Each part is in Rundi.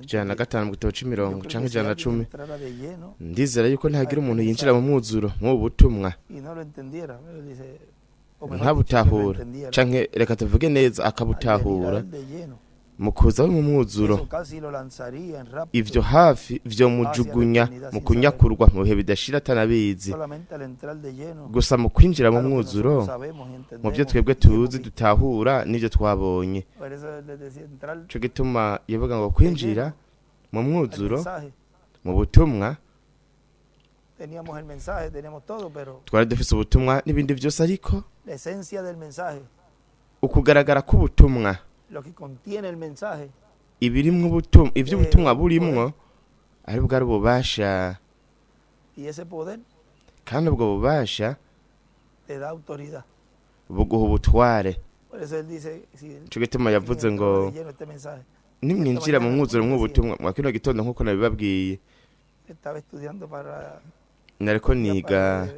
ijana na gatanu mu gitabo c'imirongo canke ijana na cumi. Ndizera yuko ntagira umuntu yinjira mu mwuzuro mu butumwa ntabutahura canke reka tuvuge neza akabutahura mu kuza mu mwuzuro. Ivyo hafi vyo mujugunya mu kunyakurwa mu bihe bidashira atanabizi. Gusa mu kwinjira mu mwuzuro mu byo twebwe tuzi dutahura n'ivyo twabonye. Cyo gituma yavuga ngo kwinjira mu mwuzuro mu butumwa twari dufise ubutumwa n'ibindi byose, ariko ukugaragara k'ubutumwa ibirimwo ubutumwa, ivyo ubutumwa burimwo ari bwo ari ububasha, kandi ubwo bubasha buguha ubutware. Cyo gituma yavuze ngo nimwinjira mu mwuzuro mw'ubutumwa. Mwa kino gitondo nk'uko nabibabwiye nariko niga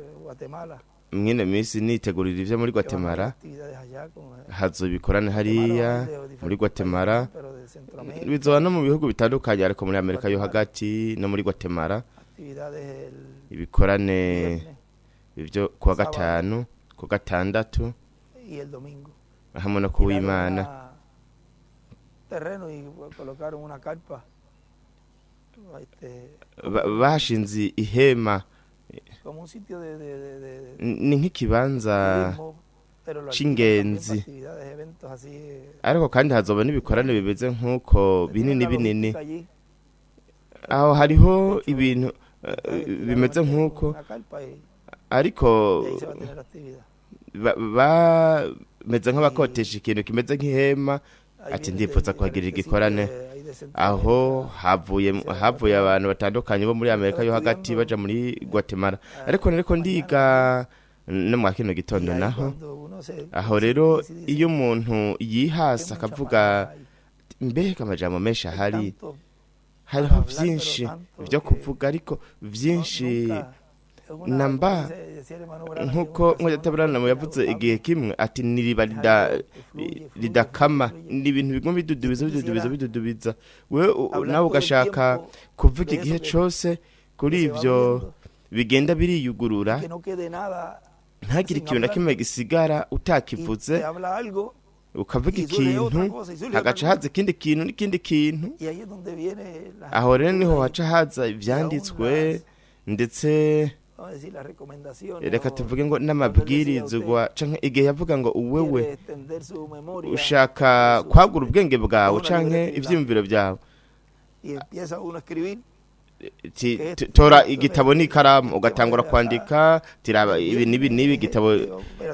mwene misi nitegurira ivyo muri Guatemala, hazobikorana hariya muri Guatemala, bizoba no mu bihugu bitandukanye ariko muri Amerika yo hagati no muri Guatemala. Ibikorane ivyo kuwa gatanu, ku gatandatu hamwe no kuw'Imana. Bashinze ihema, ni nk'ikibanza c'ingenzi, ariko kandi hazoba n'ibikorane bimeze nk'uko binini binini. Aho hariho ibintu bimeze nk'uko, ariko bameze nk'abakotesha ikintu kimeze nk'ihema. Ati ndifuza kuhagirira igikorane. Aho havuye abantu batandukanye bo muri Amerika yo hagati baja muri Guatemala, ariko ndiga no mu kino gitondo naho. Aho rero iyo umuntu yihasa akavuga mbega amajambo menshi hariho vyinshi vyo kuvuga, ariko vyinshi namba nkuko Taburana yavuze igihe kimwe ati niriba ridakama, ni ibintu bigomba bidudubiza. Wewe nawe ugashaka kuvuga igihe cose kuri ivyo bigenda biriyugurura, ntagire ikintu na kimwe gisigara utakivuze. Ukavuga ikintu hagaca haza ikindi kintu n'ikindi kintu. Aho rero niho haca haza ivyanditswe, ndetse reka tuvuge ngo n'amabwirizwa canke igihe yavuga ngo uwewe ushaka kwagura ubwenge bwawe canke ivyiyumviro byawe, tora igitabo n'ikaramu ugatangura kwandika. Tiraba ibi nibi igitabo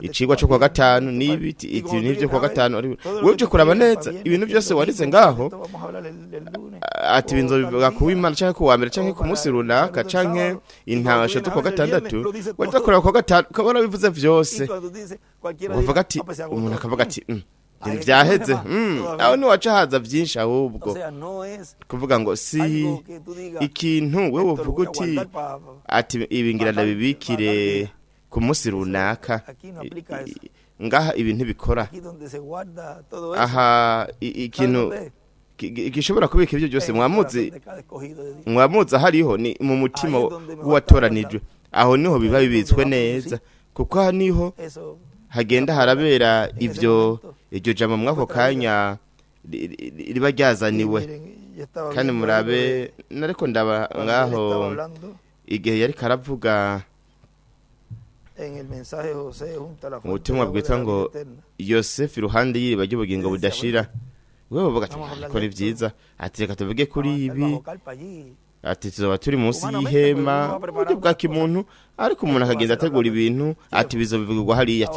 icigwa cyo kwa gatanu nibi nivyo kwa gatanu. Wewe uje kuraba neza ibintu byose warize ngaho, ati binzo bivuga ku Imana canke ku wa mbere canke ku munsi runaka canke intasho zo kwa gatandatu. Waje kuraba kwa gatanu ukabona bivuze vyose, uvuga ati umuntu akavuga ati vyaheze. Aho ni waca haza vyinshi, ahubwo kuvuga ngo si ikintu wewe uvuga uti ati ibingira ndabibikire ku munsi runaka. Ngaha ibintu bikora aha ikintu gishobora kubika ibyo byose mwamuzi hariho ni mu mutima w'uwatoranijwe. Aho niho biba bibitswe neza, kuko aha niho hagenda harabera iryo jambo mwako kanya riba ryazaniwe. Kandi murabe nariko ndaba ngaho igihe yari karavuga mu butumwa bwitwa ngo Yosefu iruhande y'iriba ry'ubugingo budashira. Wewe uvuga ati ko ni vyiza, ati reka tuvuge kuri ibi, ati tuzoba turi munsi y'ihema uburyo bwa kimuntu, ariko umuntu akagenda ategura ibintu ati bizovugwa hariya.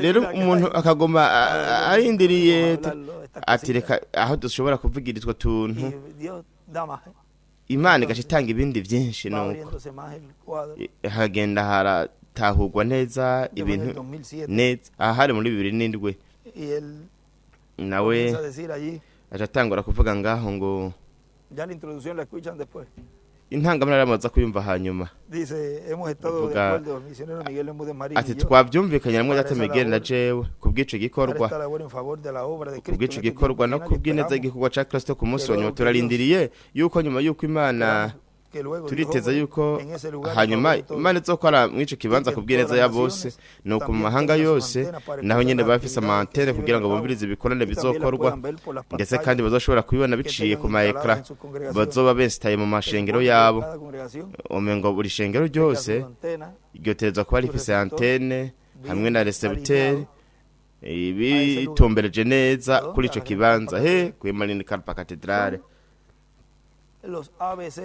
Rero umuntu akagoma arindiriye ati reka aho dushobora kuvugira itwo tuntu, Imana igashitanga ibindi vyinshi. Nuko hagenda haratahurwa neza ibintu neza. Ahari muri 2007 nawe atatangura kuvuga ngaho ngo intangamara yamaze kuyumva hanyuma vuga ati twabyumvikanye namwe data Miguel na jewe kubwico gikorwa kubwico gikorwa no kubwineza igikorwa ca Kristo ku munsi wa nyuma turarindiriye yuko nyuma yuko Imana turiteza yuko hanyuma Imana izokora mwico kibanza kubwineza ya bose no ku mahanga yose naho nyene bafise amantene kugira ngo bumvirize ibikorane bizokorwa ndetse kandi bazoshobora kubibona biciye ku maekra bazoba bestaye mu mashengero yabo omengo buri shengero ryose igyoterezwa kuba rifise antene hamwe na recepteur ibi itumbereje neza kuri ico kibanza ku Manini Karpa Cathedrale los ABC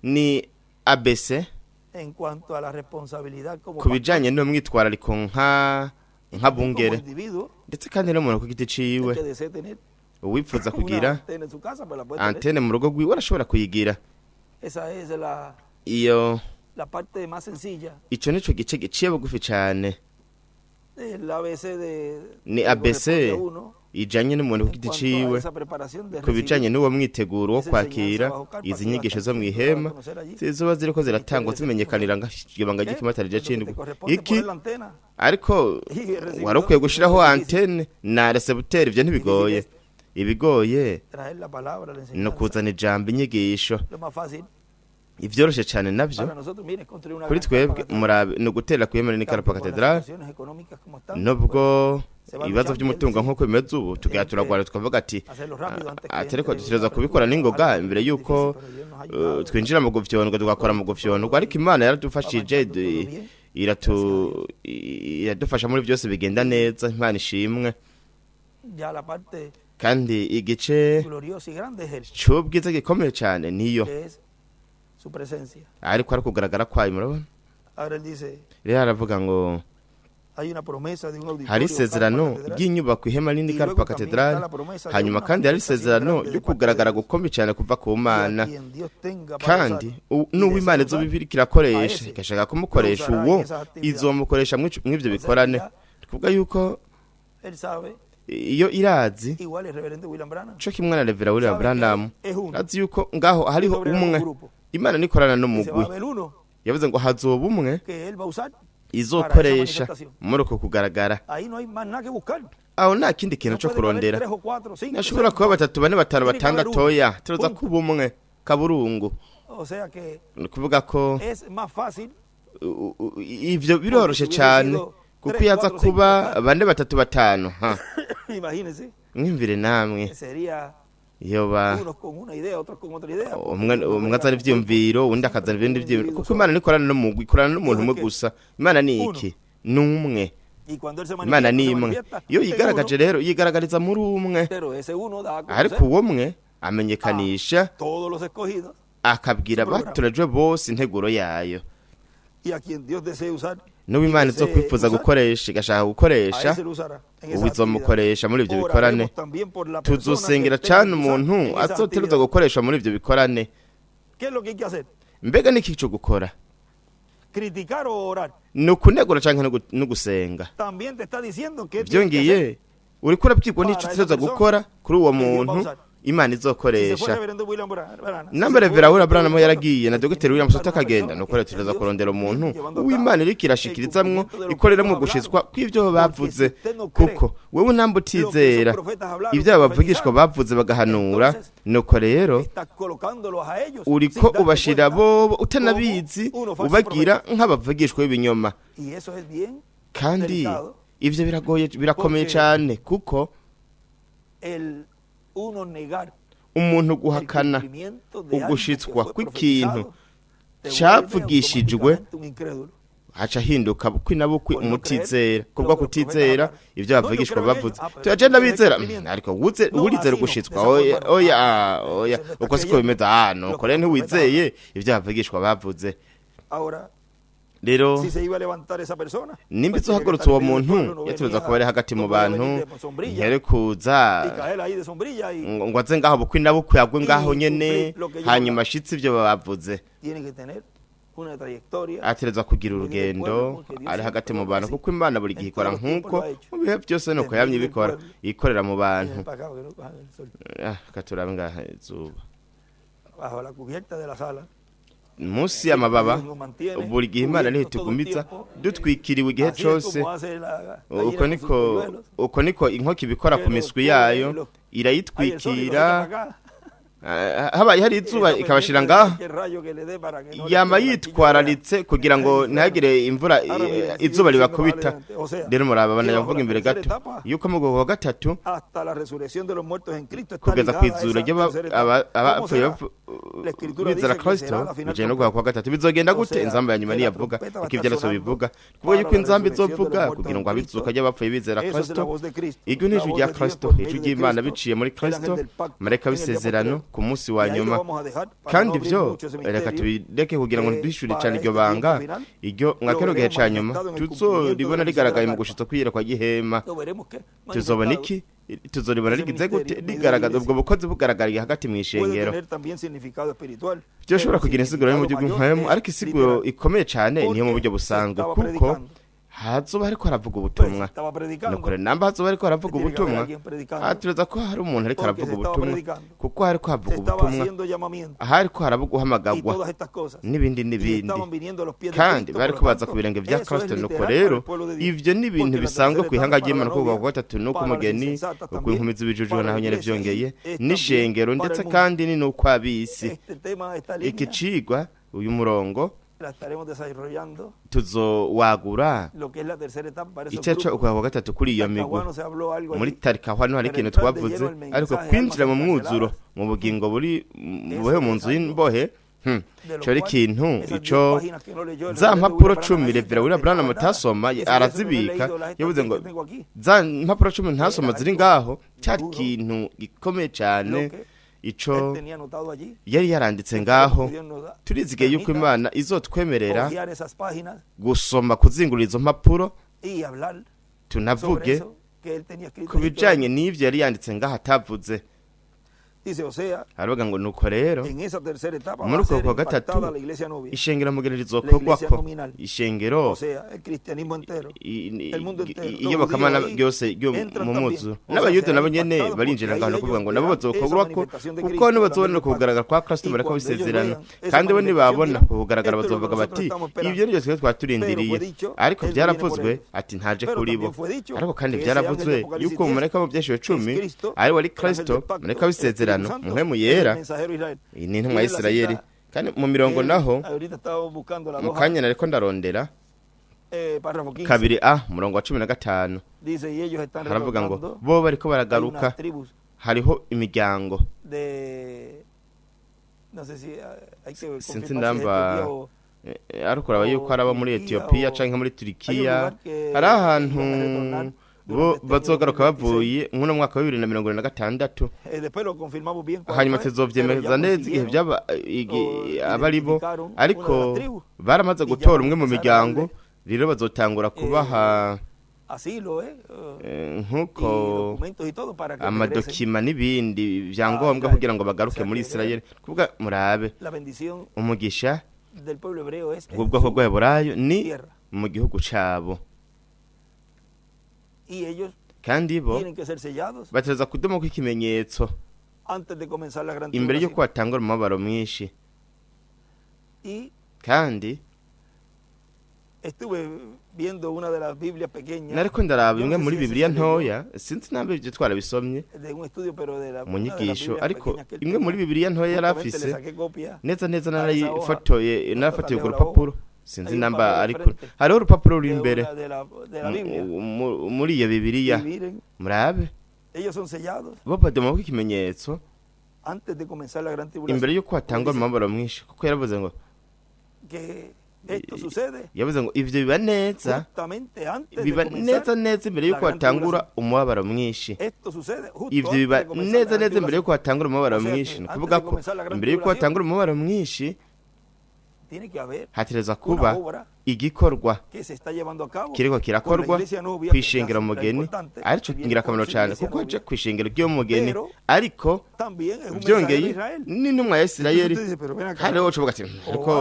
ni ABC en cuanto a la responsabilidad como kubijanye no mwitwarariko nka bungere ndetse kandi no muntu ku giti ciwe uwipfuza kugira antene mu rugo rwiwe arashobora kuyigira iyo la parte más sencilla ico nico gice giciye bugufi cyane ni ABC ijanye n'umuntu ku giti ciwe kubijanye n'uwo mwiteguro wo kwakira izi nyigisho zo mwihema zizoba ziriko ziratangwa zimenyekanira ngibanga gikimatarije cindi iki ariko warokwiye gushiraho antene na recepteur ivyo ntibigoye ibigoye no kuzana ijambo inyigisho ivyoroshe cyane navyo kuri twebwe murabe no gutera ku Manini Karpa Cathedrale nubwo ibibazo by'umutungo nk'uko bimeze ubu tugiye turagwara tukavuga ati atereko dutegereza kubikora n'ingoga imbere yuko twinjira mu gufyonwa tugakora mu gufyonwa ariko Imana yaradufashije iradufasha muri byose bigenda neza Imana ishimwe kandi igice cy'ubwiza gikomeye cyane niyo ariko ari kugaragara kwayo murabona rero aravuga ngo hari isezerano ry'inyubako ihema Manini Karpa Cathedrale hanyuma kandi hari isezerano ryo kugaragara gukomeye cyane kuva ku Mana kandi n'uwo Imana izobibirikira akoresha igashaka kumukoresha uwo izomukoresha mw'ivyo bikorane kuvuga yuko iyo irazi cyo kimwe na Reverend William Branham azi yuko ngaho hariho umwe Imana nikorana no mugwi yavuze ngo hazoba umwe izokoresha muri uko kugaragara aho nta kindi kintu cyo kurondera nashobora kuba 3 4 5 6 toya turoza kuba umwe kaburungu kuvuga ko ivyo biroroshe cyane kuko yaza kuba 4 3 5 mwimvire namwe yoba umwe azana ivyumviro undi akazana ibindi vyumviro kuko Imana nikorana no mugwi ikorana n'umuntu umwe gusa Imana ni iki numwe Imana ni imwe iyo yigaragaje rero yigaragariza muri umwe ariko uwo mwe amenyekanisha akabwira baturajwe bose integuro yayo n'ubu Imana izo kwifuza gukoresha igashaka gukoresha ubizomukoresha muri ivyo bikorane tuzosengera cyane umuntu azoteruza gukoresha muri ivyo bikorane mbega niki cyo gukora no kunegura canke no gusenga byongiye uriko urabyigwa n'ico tuzoza gukora kuri uwo muntu Imana izokoresha namba Reverend William Branham yaragiye na Dr. William Sota kagenda no kore tuzoza kurondera umuntu uw'Imana iri kirashikirizamwo ikoreramo gushizwa kw'ivyo bavuze kuko wewe namba utizera ivyo abavugishwa bavuze bagahanura nuko rero uriko ubashira bo utanabizi ubagira nk'abavugishwa b'ibinyoma kandi ivyo biragoye birakomeye cyane kuko umuntu guhakana ugushitswa kw'ikintu cyavugishijwe haca hinduka bukwi na bukwi umutizera kubwo kutizera ivyo bavugishwa bavuze tuyagenda bizera ariko urizera ugushitswa oya uko siko bimeze nuko rero ntiwizeye ivyo bavugishwa bavuze rero nimba izohagurutse uwo muntu yaturuza kuba ari hagati mu bantu nkere kuza ngo aze ngaho bukwi na bukwi yagwe ngaho nyene hanyuma ashitse ivyo bavuze atereza kugira urugendo ari hagati mu bantu kuko Imana buri gihe ikora nkuko mu bihe byose nuko yamye bikora ikorera mu bantu katuraba ngaha izuba munsi y'amababa buri gihe imana niho itugumiza dutwikiriwe igihe cyose uko niko inkoko ibikora ku miswi yayo irayitwikira habaye hari izuba ikabashira ngaho yama yitwararitse kugira ngo ntihagire imvura izuba ribakubita rero murababana yavuga imbere gato yuko mu bwoko wa gatatu kugeza ku izura ry'abapfuye bizera Kristo bijanye no guhakwa gatatu bizogenda gute inzamba ya nyuma niyavuga ikivyaraso bivuga kuvuga yuko inzamba izovuga kugira ngo abizuka ry'abapfuye bizera Kristo iryo n'ijwi rya Kristo ijwi ry'Imana biciye muri Kristo mareka bisezerano ku munsi wa nyuma kandi ibyo reka tubireke kugira ngo ntidushure cyane iryo banga iryo mwakero gihe ca nyuma tuzoribona rigaragaye mu gushitsa kwiyera kwa gihema tuzobona iki tuzoribona rigize gute rigaragaza ubwo bukozi bugaragariye hagati mu ishengero byo shobora kugira insiguro mu buryo bw'impamo ariko isiguro ikomeye cyane niyo mu buryo busanzwe kuko hazoba ariko aravuga ubutumwa nukore namba hazoba ariko aravuga ubutumwa tureza ko hari umuntu ariko aravuga ubutumwa kuko hariko havuga ubutumwa hariko haravuga uhamagagwa n'ibindi kandi bariko baza ku birenge vya Kristo nuko rero ivyo ni ibintu bisanzwe kwihanga ry'Imana kuvuga ko gatatu nuko umugeni uko inkumi z'ibijujwe naho nyene vyongeye n'ishengero ndetse kandi ni nuko abisi iki cigwa uyu murongo tuzowagura icaca ukwa gatatu kuri iyo migwi muri tarika hano hari ikintu twavuze ariko kwinjira mu mwuzuro mu bugingo buri mu nzu y'imbohe cyo ikintu ico za mpapuro 10 Revera William Branham mutasoma arazibika yavuze ngo za mpapuro 10 ntasoma ziri ngaho cyari ikintu gikomeye cyane ico yari yaranditse ngaho turizige yuko Imana izotwemerera gusoma kuzingurira izo mpapuro tunavuge kubijanye n'ivyo yari yanditse ngaho atavuze aravuga ngo nuko rero muri uko kwa gatatu ishengero mugenera izokorwako ishengero iyo bakamana byose mu muzu n'abayuda nabo nyene barinjira ngaho no kuvuga ngo nabo bazokorwako kuko no bazobona kugaragara kwa Kristo barako bisezerana kandi bo nibabona kugaragara bazovuga bati ibyo nibyo twe twaturindiriye ariko byaravuzwe ati ntaje kuri bo ariko kandi byaravuzwe yuko umareka mu byeshiwe 10 ari wari Kristo mareka bisezerana muhemu yera ni ntumwa Isirayeli kandi mu mirongo naho mukanya nariko ndarondera kabiri murongo wa 15 haravuga ngo bo bariko baragaruka hariho imiryango sinzi ndamba ariko raba yuko araba muri Ethiopia canke muri Turkiya hari ahantu bo bazogaruka bavuye nk'uno mwaka wa 2026 hanyuma tuzovyemeza neza igihe byaba abaribo ariko baramaze gutora umwe mu miryango rero bazotangura kubaha nkuko amadokima n'ibindi byangombwa kugira ngo bagaruke muri Isirayeli kuvuga murabe umugisha ubwo bw'Aburayo ni mu gihugu cabo kandi bo bateza kudomo kw'ikimenyetso imbere yo kwatangura umubabaro mwinshi kandi nariko ndaraba imwe muri Bibiliya ntoya sinzi nambe ibyo twarabisomye mu nyigisho ariko imwe muri Bibiliya ntoya yarafise neza narayifotoye narafatiye ku rupapuro sinzi namba ariko hariho urupapuro ruri imbere muri iyo Bibiliya murabe bo badomo kw'ikimenyetso imbere yo kwatangura umubabaro mwinshi kuko yaravuze ngo yavuze ngo ivyo biba neza imbere yuko watangura umubabaro mwinshi ivyo biba neza imbere yuko watangura umubabaro mwinshi kuvuga ko imbere yuko watangura umubabaro mwinshi hatereza kuba igikorwa kiriko kirakorwa kwishengera umugeni arico ngirakamaro cyane kuko aje kwishengera ry'umugeni ariko byongeye n'intumwa ya Isirayeli hariho ucuvuga ati ariko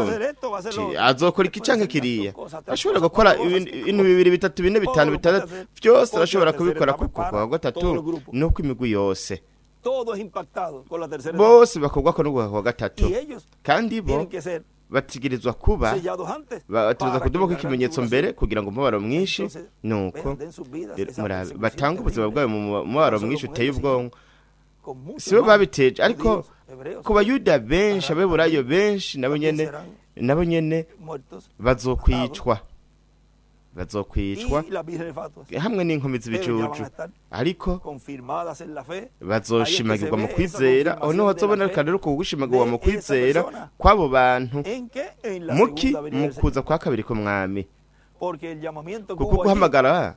azokora iki canke kiriya ashobora gukora ibintu 2 3 4 5 6 byose arashobora kubikora kuko kwa gatatu nuko imigwi yose bose bakobwa ko n'ugwa kwa gatatu kandi bo bategerezwa kuba sellados antes batuza para kudumo que la ikimenyetso gran mbere kugira ngo umubabaro mwinshi Entonces, nuko vean, den sus vidas rero esa murabe persecución batanga ubuzima terrible. bwabo mu mubabaro No solo mwinshi con uteye ellos, sino ubwonko con muchos si bo más babiteje ariko judíos, hebreos, ku bayuda benshi Ará abeburayo también benshi nabo también nyene serán muertos bazokwicwa y las vírgenes fatuas. hamwe n'inkumi Pero ya van z'ibicucu a estar ariko confirmadas en la fe. bazoshimagirwa mu Ahí es que se ve kwizera esa aho niho confirmación hazoboneka de la rero ko gushimagirwa de mu esa kwizera persona. kw'abo bantu ¿En qué? En la muki segunda venida mu del Señor. kuza kwa kabiri k'umwami Porque el llamamiento que kuko hubo allí guhamagara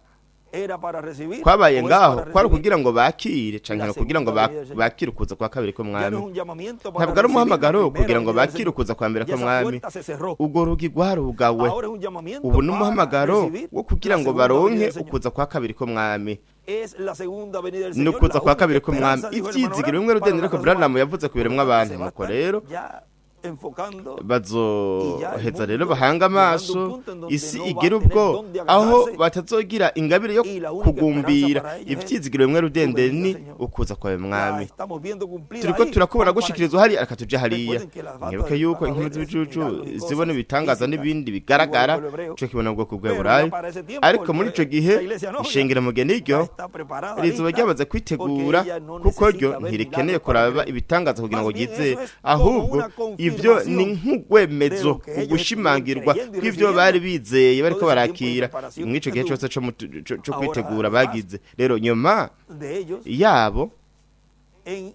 era para recibir. kwabaye o es ngaho para kwari recibir. kugira ngo bakire canke La no kugira ngo segunda venida del Señor. bakire ukuza kwa kabiri Ya no k'umwami es un llamamiento para ntabwo ari recibir la umuhamagaro primera kugira ngo venida del bakire Señor. ukuza kwa mbere Ya esa k'umwami puerta se cerró. urwo rugi rwarugawe Ahora es un llamamiento ubu ni para umuhamagaro recibir wo kugira la ngo segunda venida baronke del Señor. ukuza kwa kabiri k'umwami Es la segunda venida del ni Señor. ukuza la kwa única kabiri k'umwami esperanza, dijo el hermano ivyizigiro Branham, bimwe para rudende la ariko raza Branham humana. yavuze ku biremwa Porque abantu se va a nuko estar rero ya enfocando bazoheza rero mundo bahanga amaso llegando a un punto en donde isi no va a igira tener ubwo dónde aho agarrarse. batazogira ingabire yo Y la única kugumbira esperanza para ellos es ivyizigiro bimwe rudende tu ni venida, Señor. ukuza kwawe La mwami estamos viendo cumplida turiko ahí. turakubona Vamos para gushikirizwa hari akatuja hariya Recuerden que las mwibuke batas yuko van a inkumi ver z'ibicucu milagros y zibona cosas ibitangaza físicas, n'ibindi bigaragara igual que el hebreo. ico kibona ubwoko Pero bw'Eburayo ya para ese tiempo, ariko muri ico gihe la iglesia novia ishengero mugeni ya ryo está preparada, rizoba lista, ryamaze kwitegura porque ella no kuko ryo necesita ver ntirikeneye milagros para kuraba creer. ibitangaza kugira ngo Más bien gize eso es ahubwo como una ivyo confirmación ni nk'ugwemezo de lo que ellos ugushimangirwa estuvieron creyendo y kw'ivyo recibiendo bari bizeye bariko todo ese tiempo de barakira preparación mw'ico que gihe tuvo. cose co Ahora, kwitegura además, bagize rero nyuma de ellos yabo en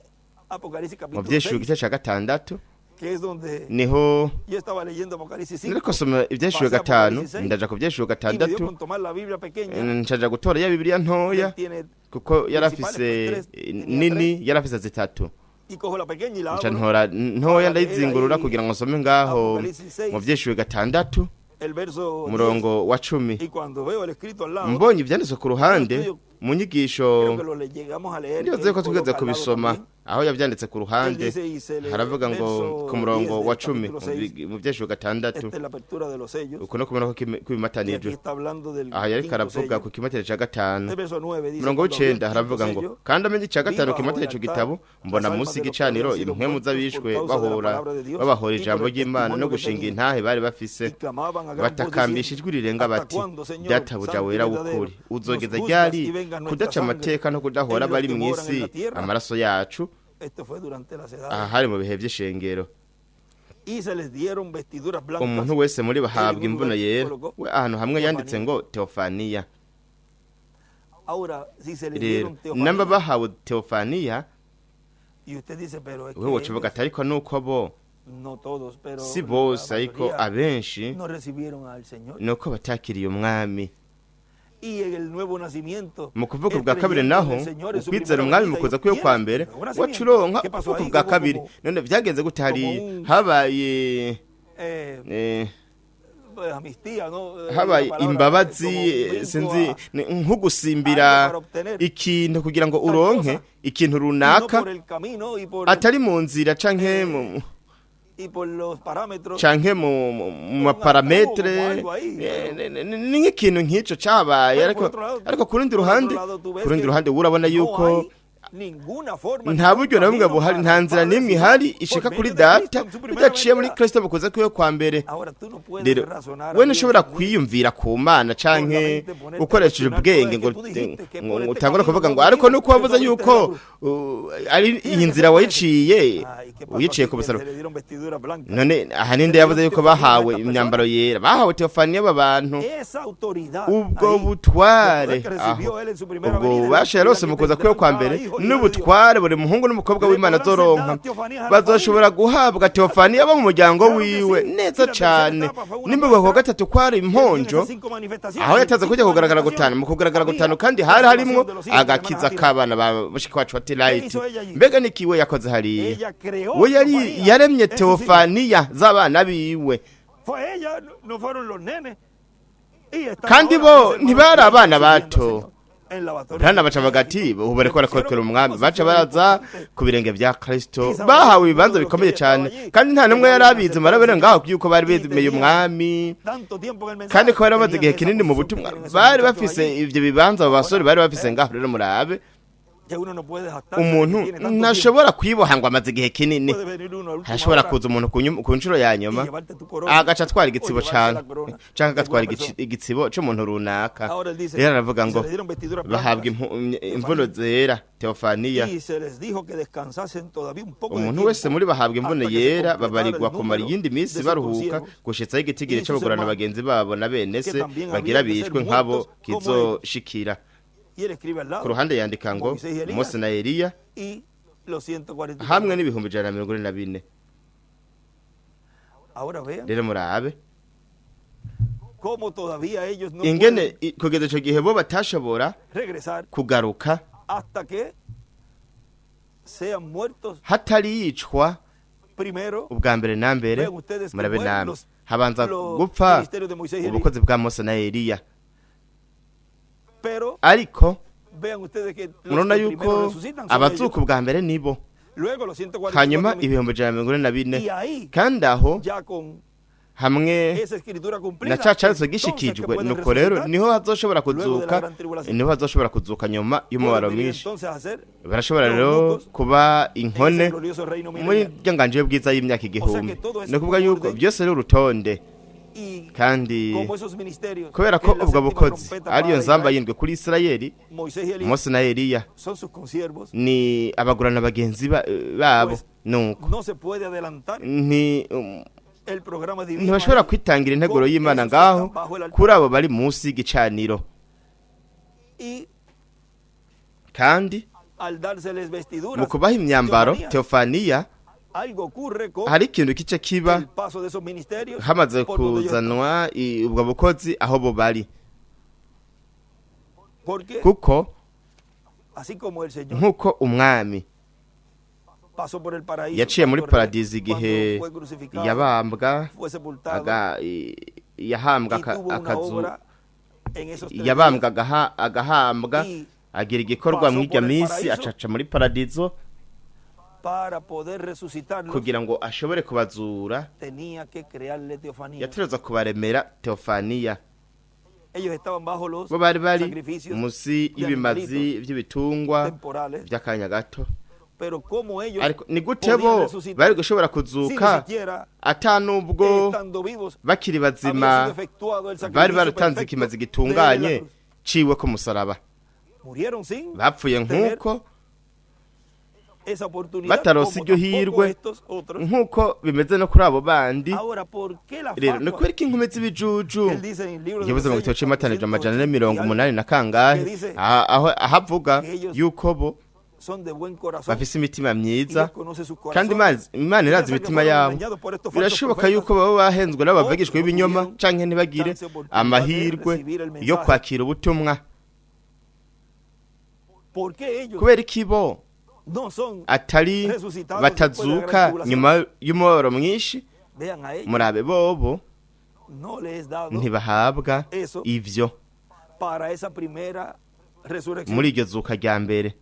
Apocalipsis mu capítulo vyeshuro 6, igice ca gatandatu que es donde niho yo estaba leyendo Apocalipsis 5. nariko soma ivyeshuro Pasé a gatanu Apocalipsis 6, ndaja ku vyeshuro y me dio gatandatu con tomar la Biblia pequeña. ncaja gutora ya bibiliya ntoya Él tiene kuko yari principales, afise pues, tres, tenía nini yari afise zitatu y cojo la pequeña y la nca abro. ntora ntoya ndayizingurura ahí kugira ngo nsome ngaho Apocalipsis 6, mu vyeshuro gatandatu el verso 10, umurongo wa 10 y cuando veo el escrito al lado, mbonye ivyanditswe ku ruhande mu nyigisho creo que lo llegamos a leer. ndibaze ko él tugeze coloca al lado kubisoma también. aho yavyanditse ku Él ruhande dice, y se lee haravuga ngo verso ku murongo 10 wa del 10 capítulo 6, mu vyeshuro gatandatu esta es la apertura de los sellos, uko no kubona ko y aquí kubimatanije está hablando del aha yariko quinto aravuga sello. ku kimatire ca gatanu El verso 9 dice, umurongo cuando abrió el w'icenda quinto haravuga ngo sello, kandi amenye ica gatanu vi bajo kimatire el ico altar gitabo mbona las munsi almas de los que y'igicaniro habían sido impwemu muertos z'abishwe por causa de la bahora palabra de Dios babahora y por ijambo el ry'Imana no testimonio que gushinga tenían. intahe bari bafise Y clamaban a gran voz batakambisha diciendo, ijwi rirenga ¿hasta bati cuándo, Señor, databuja santo y wera verdadero, w'ukuri uzogeza nos ryari juzgas y venga nuestra kudaca sangre amateka no kudahora en los bari que moran en mw'isi la tierra? amaraso yacu Esto fue durante las edades. aha hari mu bihe vy'ishengero Y se les dieron vestiduras blancas. umuntu wese muri bahabwa en un imvuna lugar yera colocó we ahantu hamwe yanditse Teofania. ngo teofaniya Ahora, si se les rero dieron namba teofanía, bahawe teofaniya y usted dice, pero es que wewe wocuvuga ati ariko nuko bo no todos, pero si la bose ariko mayoría abenshi no recibieron al Señor. nuko batakiriye umwami Y en el nuevo nacimiento, mu kuvuka el bwa kabiri creyente naho en el Señor en su ukwizera primera umwami venida, mu kuza ellos kwiwe kwa tienen mbere el nuevo nacimiento. wacuronka ¿Qué pasó ubwoko ahí? bwa Hubo kabiri como- none vyagenze gute hariya un- habaye eh, amnistía, ¿no? habaye La palabra, imbabazi como brinco sinzi a- nko gusimbira algo para obtener ikintu kugira ngo tal uronke cosa, ikintu y no runaka por el camino y por, atari mu nzira canke y por los parámetros. canke mu maparametre como algo ahí, ni nk'ikintu nk'ico cabaye Pero ariko por otro lado, ariko ku rundi por otro ruhande lado, tú ves ku rundi que ruhande urabona no yuko hay ninguna forma, nta ningún buryo na bumwe camino buhari para nta nzira el Padre, n'imwe sino ihari por ishika medio kuri de data Cristo en su primera bidaciye muri venida. kristo mu kuza kwiwe kwa mbere Ahora tú no puedes rero razonar we a ntushobora Dios, kwiyumvira ku mana canke mente, ponerte ukoresheje a cuestionar ubwenge todo ngo lo que tú dijiste, que por este utangura camino kuvuga no ngo ariko vivimos, nuko wavuze que yuko ari iyi nzira wayiciye Ay, ¿qué pasó uyiciye aquí? ku Que musaraba se le dieron vestiduras blancas. none aha ninde yavuze yuko bahawe imyambaro yera bahawe teofaniya aba bantu Esa autoridad ubwo ahí, butware el poder que recibió aho él en su primera ubwo venida, bubasha yarose mu kuza kwiwe kwa mbere n'ubutware buri muhungu n'umukobwa w'imana azoronka bazoshobora guhabwa teofaniya bo mu muryango wiwe neza cane nimba kwa gatatu kwari imponjo aho yataze kujya kugaragara gutanu mu kugaragara gutanu kandi hari harimwo agakiza k'abana ba mushiki wacu wa Tilayiti mbega nikiwe yakoze hariya ella creó we yari teofanía yaremye en sus hijos. teofaniya z'abana biwe Fue ella, no fueron los nenes. Y estaban kandi ahora bo mis hermanos ntibari abana sirviendo al bato Señor en lavatorio. Brana baca bagati ubu bariko barakorera umwami baca baraza ku birenge vya Kristo bahawe ibibanza bikomeye cyane kandi nta numwe yari abizi marabere ngaho yuko bari bezemeye umwami Tanto tiempo en el mensaje, kandi ko bari bamaze tenían igihe esa kinini mu posición butumwa que tienen esos bari muchachos bafise allí. ivyo bibanza abo basore bari bafise ngaho rero murabe Ya uno no puede jactarse de que umuntu tiene tanto tiempo. ntashobora kwiboha ngo amaze igihe kinini. Puede venir uno a última Hashobora hora kuza umuntu ku nshuro ya y nyuma llevarte tu corona agaca atwara o igitsibo llevarse cane la corona canke de agatwara alguna persona. igitsibo c'umuntu runaka. Ahora él dice, Rero aravuga y ngo se les dieron vestiduras bahabwa blancas imvuno zera Teofaniya. y se les dijo que descansasen todavía un poco de Umuntu tiempo wese muri bahabwa imvuno hasta que se yera completara babarirwa el kumara número iyindi de minsi sus baruhuka consiervos gushitsaho igitigiri y co sus kugurana hermanos bagenzi babo na bene se que también bagira habían de ser bishwe nk'abo muertos como kizoshikira. y él escribe al lado Ku ruhande yandika ngo Moisés y Elías Mose na Eliya y los 144. hamwe n'ibihumbi 144. Ahora vean Rero murabe cómo todavía ellos no ingene pueden kugeza ico gihe bo batashobora regresar kugaruka hasta que sean muertos hatari yicwa primero. ubwa mbere na mbere. Vean ustedes que Murabe mueren namwe los habanza los gupfa ministerios de Moisés y Elías. ubukozi bwa Mose na Eliya, Pero ariko vean ustedes que los murabona que primero yuko resucitan son abazuka ellos. ubwa mbere nibo, Luego los 144 hanyuma mil. ibihumbi 144. Y ahí, kandi aho ya con hamwe esa escritura cumplida, na ca canditswe entonces que gishikijwe pueden nuko rero resucitar. niho hazoshobora Luego de la kuzuka, gran tribulación. niho hazoshobora kuzuka nyuma y'umubabaro Pueden venir mwinshi. entonces a hacer Barashobora los rero nucos kuba en inkone ese glorioso reino muri milenial. ryo nganje y'ubwiza y'imyaka igihumbi. todo eso Ni ukuvuga por yuko orden. byose ari urutonde, Y kandi como esos ministerios, kubera que ko es la ubwo séptima bukozi trompeta ariyo para nzamba Israel, yindwe kuri Isirayeli, Moisés y Elías Mose na Eliya son sus consiervos, ni abagurana bagenzi babo. Pues, Nuko no se puede adelantar el programa divino ntibashobora ahí, kwitangira integuro con y'Imana esos que ngaho están bajo el altar. kuri abo bari munsi y'igicaniro. Y Kandi al dárseles vestiduras, mu kubaha imyambaro Teofanías, Teofaniya algo ocurre con hari ikintu kice kiba el paso de esos ministerios hamaze por donde ellos están. kuzanwa ubwo bukozi aho bo bari, Porque kuko así como el Señor nk'uko umwami pasó por el paraíso yaciye muri cuando paradizo igihe fue crucificado, yabambwa fue sepultado yahambwa y tuvo una akazu obra en esos 3 yabambwa días. agahambwa Y agira igikorwa pasó mw'irya por el minsi paraíso acaca muri paradizo Para poder resucitarlos, kugira ngo ashobore kubazura tenía que crearle teofanía. yategerezwa kubaremera Teofaniya. Ellos estaban bajo los bo bari bari sacrificios munsi y'ibimazi by'ibitungwa temporales, by'akanya gato, pero como ellos ariko ni gute podían bo resucitar bari gushobora si ni kuzuka siquiera ata nubwo estando vivos bakiri había bazima sido efectuado el bari sacrificio baratanze perfecto ikimazi de la gitunganye cruz. ciwe ko musaraba, Murieron sin bapfuye tener nk'uko esa oportunidad, batarose como iryo tampoco hirwe estos otros. nk'uko bimeze no kuri abo bandi. Ahora, ¿por qué la Rero ni fatua? kubera ko inkume z'ibijuju Él dice en el libro de yavuze mu los gitabo Sellos, cy'Amataniro 480 480 na kangahe, que dice aho ahavuga que ellos yuko bo son de buen corazón bafise imitima y myiza Dios conoce sus kandi corazones. Imana irazi imitima yabo. Birashoboka yuko baba bahenzwe n'abavugishwa b'ibinyoma canke ntibagire amahirwe yo kwakira ubutumwa. ¿Por qué ellos Kubera iki bo no son atari resucitados batazuka después de la gran nyuma y'umubabaro mwinshi? Vean a ellos, Murabe bobo no les es dado ntibahabwa eso ivyo para esa primera resurrección muri iryo zuka rya mbere.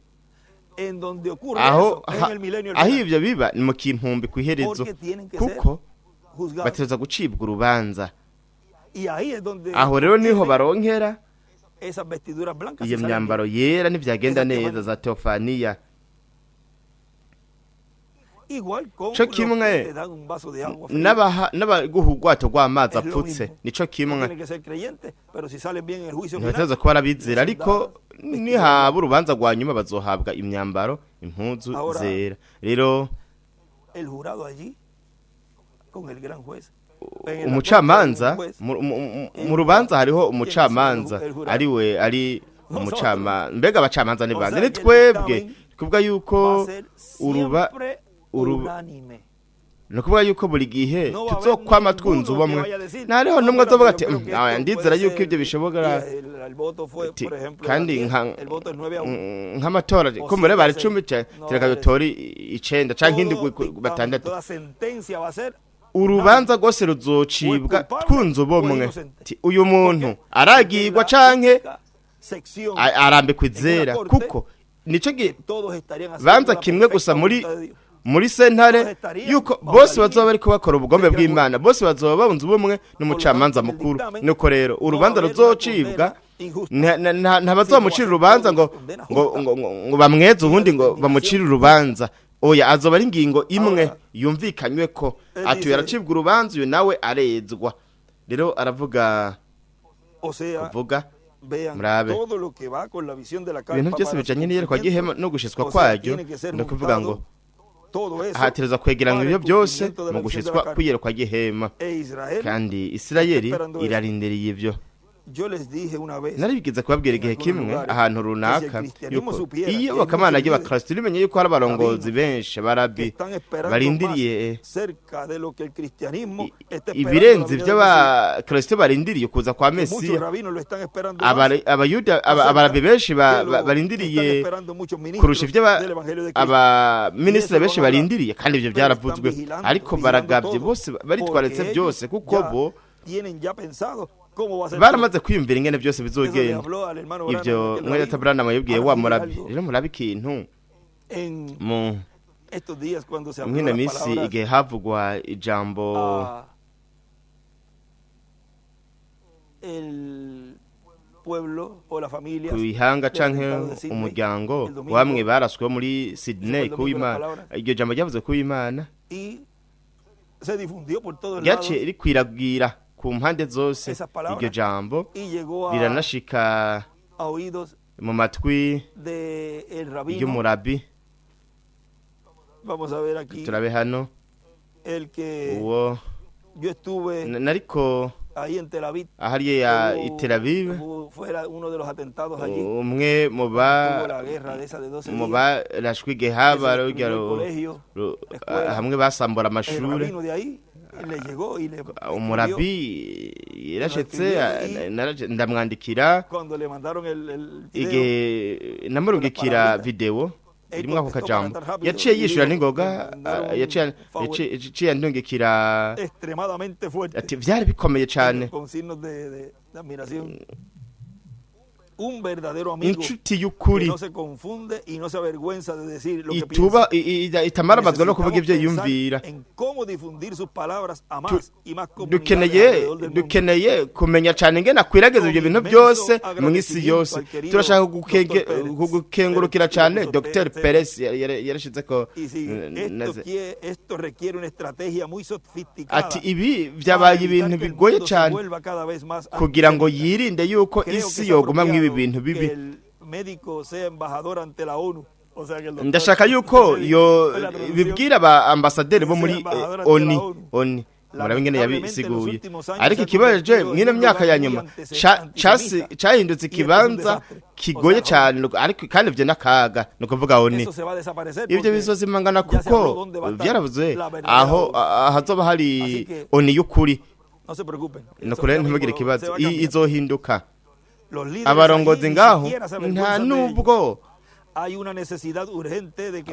en donde ocurre Aho eso en el milenio aho final, ivyo biba ni mu kimpumbi kw'iherezo, porque tienen que ser kuko juzgados. bategerezwa gucibwa urubanza. Y ahí es donde Aho rero niho tienen baronkera esas vestiduras blancas iyo si salen myambaro bien. yera n'ivyagenda Esa neza za Teofaniya. Igual con Co los kimwe que te dan un vaso de agua fría. n'abaguha urwato rw'amazi Es lo apfutse mismo. nico No kimwe. tienen que ser creyentes, pero si salen bien en el juicio final, Ntibategerezwa kuba arabizera, ariko nihaba urubanza rwa nyuma bazohabwa imyambaro impuzu Ahora, zera. Rero el jurado allí con el gran juez. En el umucamanza acuerdo con el juez, mu rubanza hariho umucamanza el jurado? ariwe ari umucamanza. Mbega abacamanza ni O bande? sea, Ni que el twebwe dictamen kuvuga va yuko a ser uruba siempre uruba- unánime. ni ukuvuga yuko buri gihe No va a haber tuzokwama twunze ninguno que ubumwe. vaya a decir, Ntariho no, n'umwe espérate, azovuga yo ati creo que "Ah, esto ndizera puede yuko ser". ibyo bishobora Y el voto fue, por ejemplo, kandi el voto es 9-1. nk'amatora O ko muri bari siete, 10 no, tereka eres- dutori 9 canke indwi Todo dictamen, batandatu. toda sentencia va a ser Urubanza rwose ruzocibwa culpable twunze o ubumwe. inocente. Ti, uyu muntu Porque aragirwa la canke única sección arambikwa izera, en una corte, kuko nico todos estarían haciendo banza la kimwe perfecta gusa muri voluntad de Dios. muri sentare Todos estarían yuko bajo bose la bazoba línea bariko bakora ubugombe del gran bw'Imana, bose bazoba babunze ubumwe n'umucamanza Por lo tanto, mukuru. el dictamen Nuko rero urubanza no va a haber ruzocibwa una condena ntabazomucira urubanza ngo bamweze ubundi ngo bamucire urubanza. Oya, azoba ari ingingo imwe yumvikanywe ko atuye aracibwa urubanza, uyu nawe arezwa. Rero aravuga kuvuga murabe ibintu byose bijanye n'iyerekwa ry'ihema no gushitswa kwaryo, no kuvuga ngo hatereza kwegeranya ibyo byose mu gushitswa kw'iyerekwa ry'ihema, kandi Isirayeli irarindiriye ibyo. Naribigeze kubabwira igihe kimwe ahantu runaka yuko iyo bakamana y'abakristo rimenye yuko hari abarongozi benshi barabi barindiriye ibirenze by'abakristo barindiriye kuza kwa Mesiya. Abayuda abarabi benshi barindiriye kurusha ibyo abaminisitiri benshi barindiriye, kandi ibyo byaravuzwe, ariko baragabye bose baritwaretse byose kuko bo baramaze kwiyumvira ingene byose bizogenda. Ibyo mwene Tabrana mayibwiye wa murabi. Rero murabi ikintu mu mwene misi igihe havugwa ijambo ku ihanga canke umuryango wamwe baraswe muri Sydney kuw'Imana, iryo jambo ryavuze kuw'Imana ryaciye rikwiragira ku mpande zose. Iryo jambo riranashika mu matwi y'umurabi. Turabe hano uwo nariko ahariya i Tel Aviv, umwe mu barashwe igihe haba hamwe basambura amashuri. Umurabi yarashitse ndamwandikira igihe namurungikira video irimwo ako kajambo, yaciye yishura n'ingoga, yaciye ndungikira ati byari bikomeye cyane. Inshuti y'ukuri ituba itamarabazwa no kuvuga ibyo yumvira. Dukeneye kumenya cyane ingene akwirageza ibyo bintu byose mu isi yose. Turashaka kugukengurukira cyane Dr. Perez yarashize ko ati ibi byabaye ibintu bigoye cyane kugira ngo yirinde yuko isi yoguma mwibi ibintu bibi. Ndashaka yuko yo bibwira aba ambasaderi bo muri ONU murabe ingene yabisiguye. Ariko ikibaje mwine myaka ya nyuma cyahindutse ikibanza kigoye cyane, ariko kandi byo nakaga no kuvuga ONU ibyo bizozimangana kuko byaravuze aho hazoba hari ONU y'ukuri. Nokure ntimugire ikibazo izohinduka. Abarongozi ngaho nta nubwo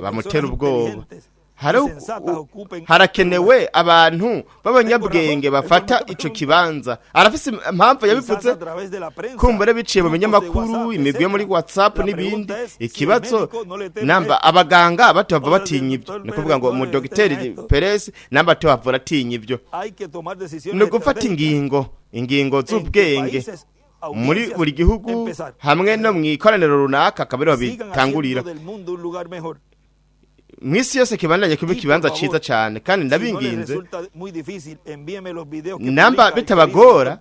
bamutera ubwoba. Harakenewe abantu b'abanyabwenge bafata ico kibanza. Arafise impamvu yabivuze kumbure biciye mu binyamakuru, imigwi muri WhatsApp n'ibindi. Ikibazo namba abaganga bato bava batinya ibyo, no kuvuga ngo mu Dr. Perez namba to bavura atinya ibyo. No gufata ingingo z'ubwenge muri buri gihugu hamwe no mwikoraniro runaka kabiro bitangurira. Mwisi yose kibandanye kuba ikibanza ciza cyane, kandi ndabinginze namba bitabagora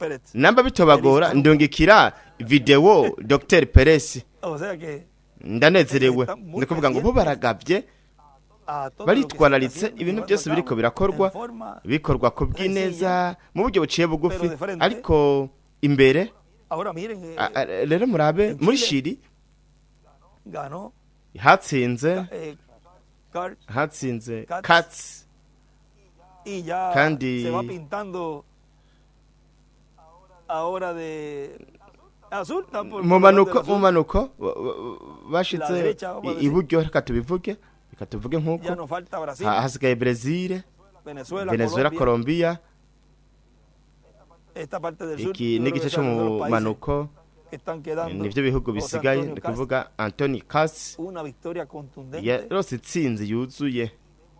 ndongekira video Dr. Perez. Ndanezerewe ni kuvuga ngo bo baragabye baritwararitse ibintu byose biriko bikorwa ku bw'ineza mu buryo buciye bugufi, ariko imbere. Rero murabe muri Shiri hatsinze Katz, kandi mu manuko bashitse iburyo. Reka tuvuge nk'uko hasigaye Venezuela, Colombia. Iki n'igice cyo mu manuko nibyo bihugu bisigaye. Ndi kuvuga Anthony Katz yarose itsinzi yuzuye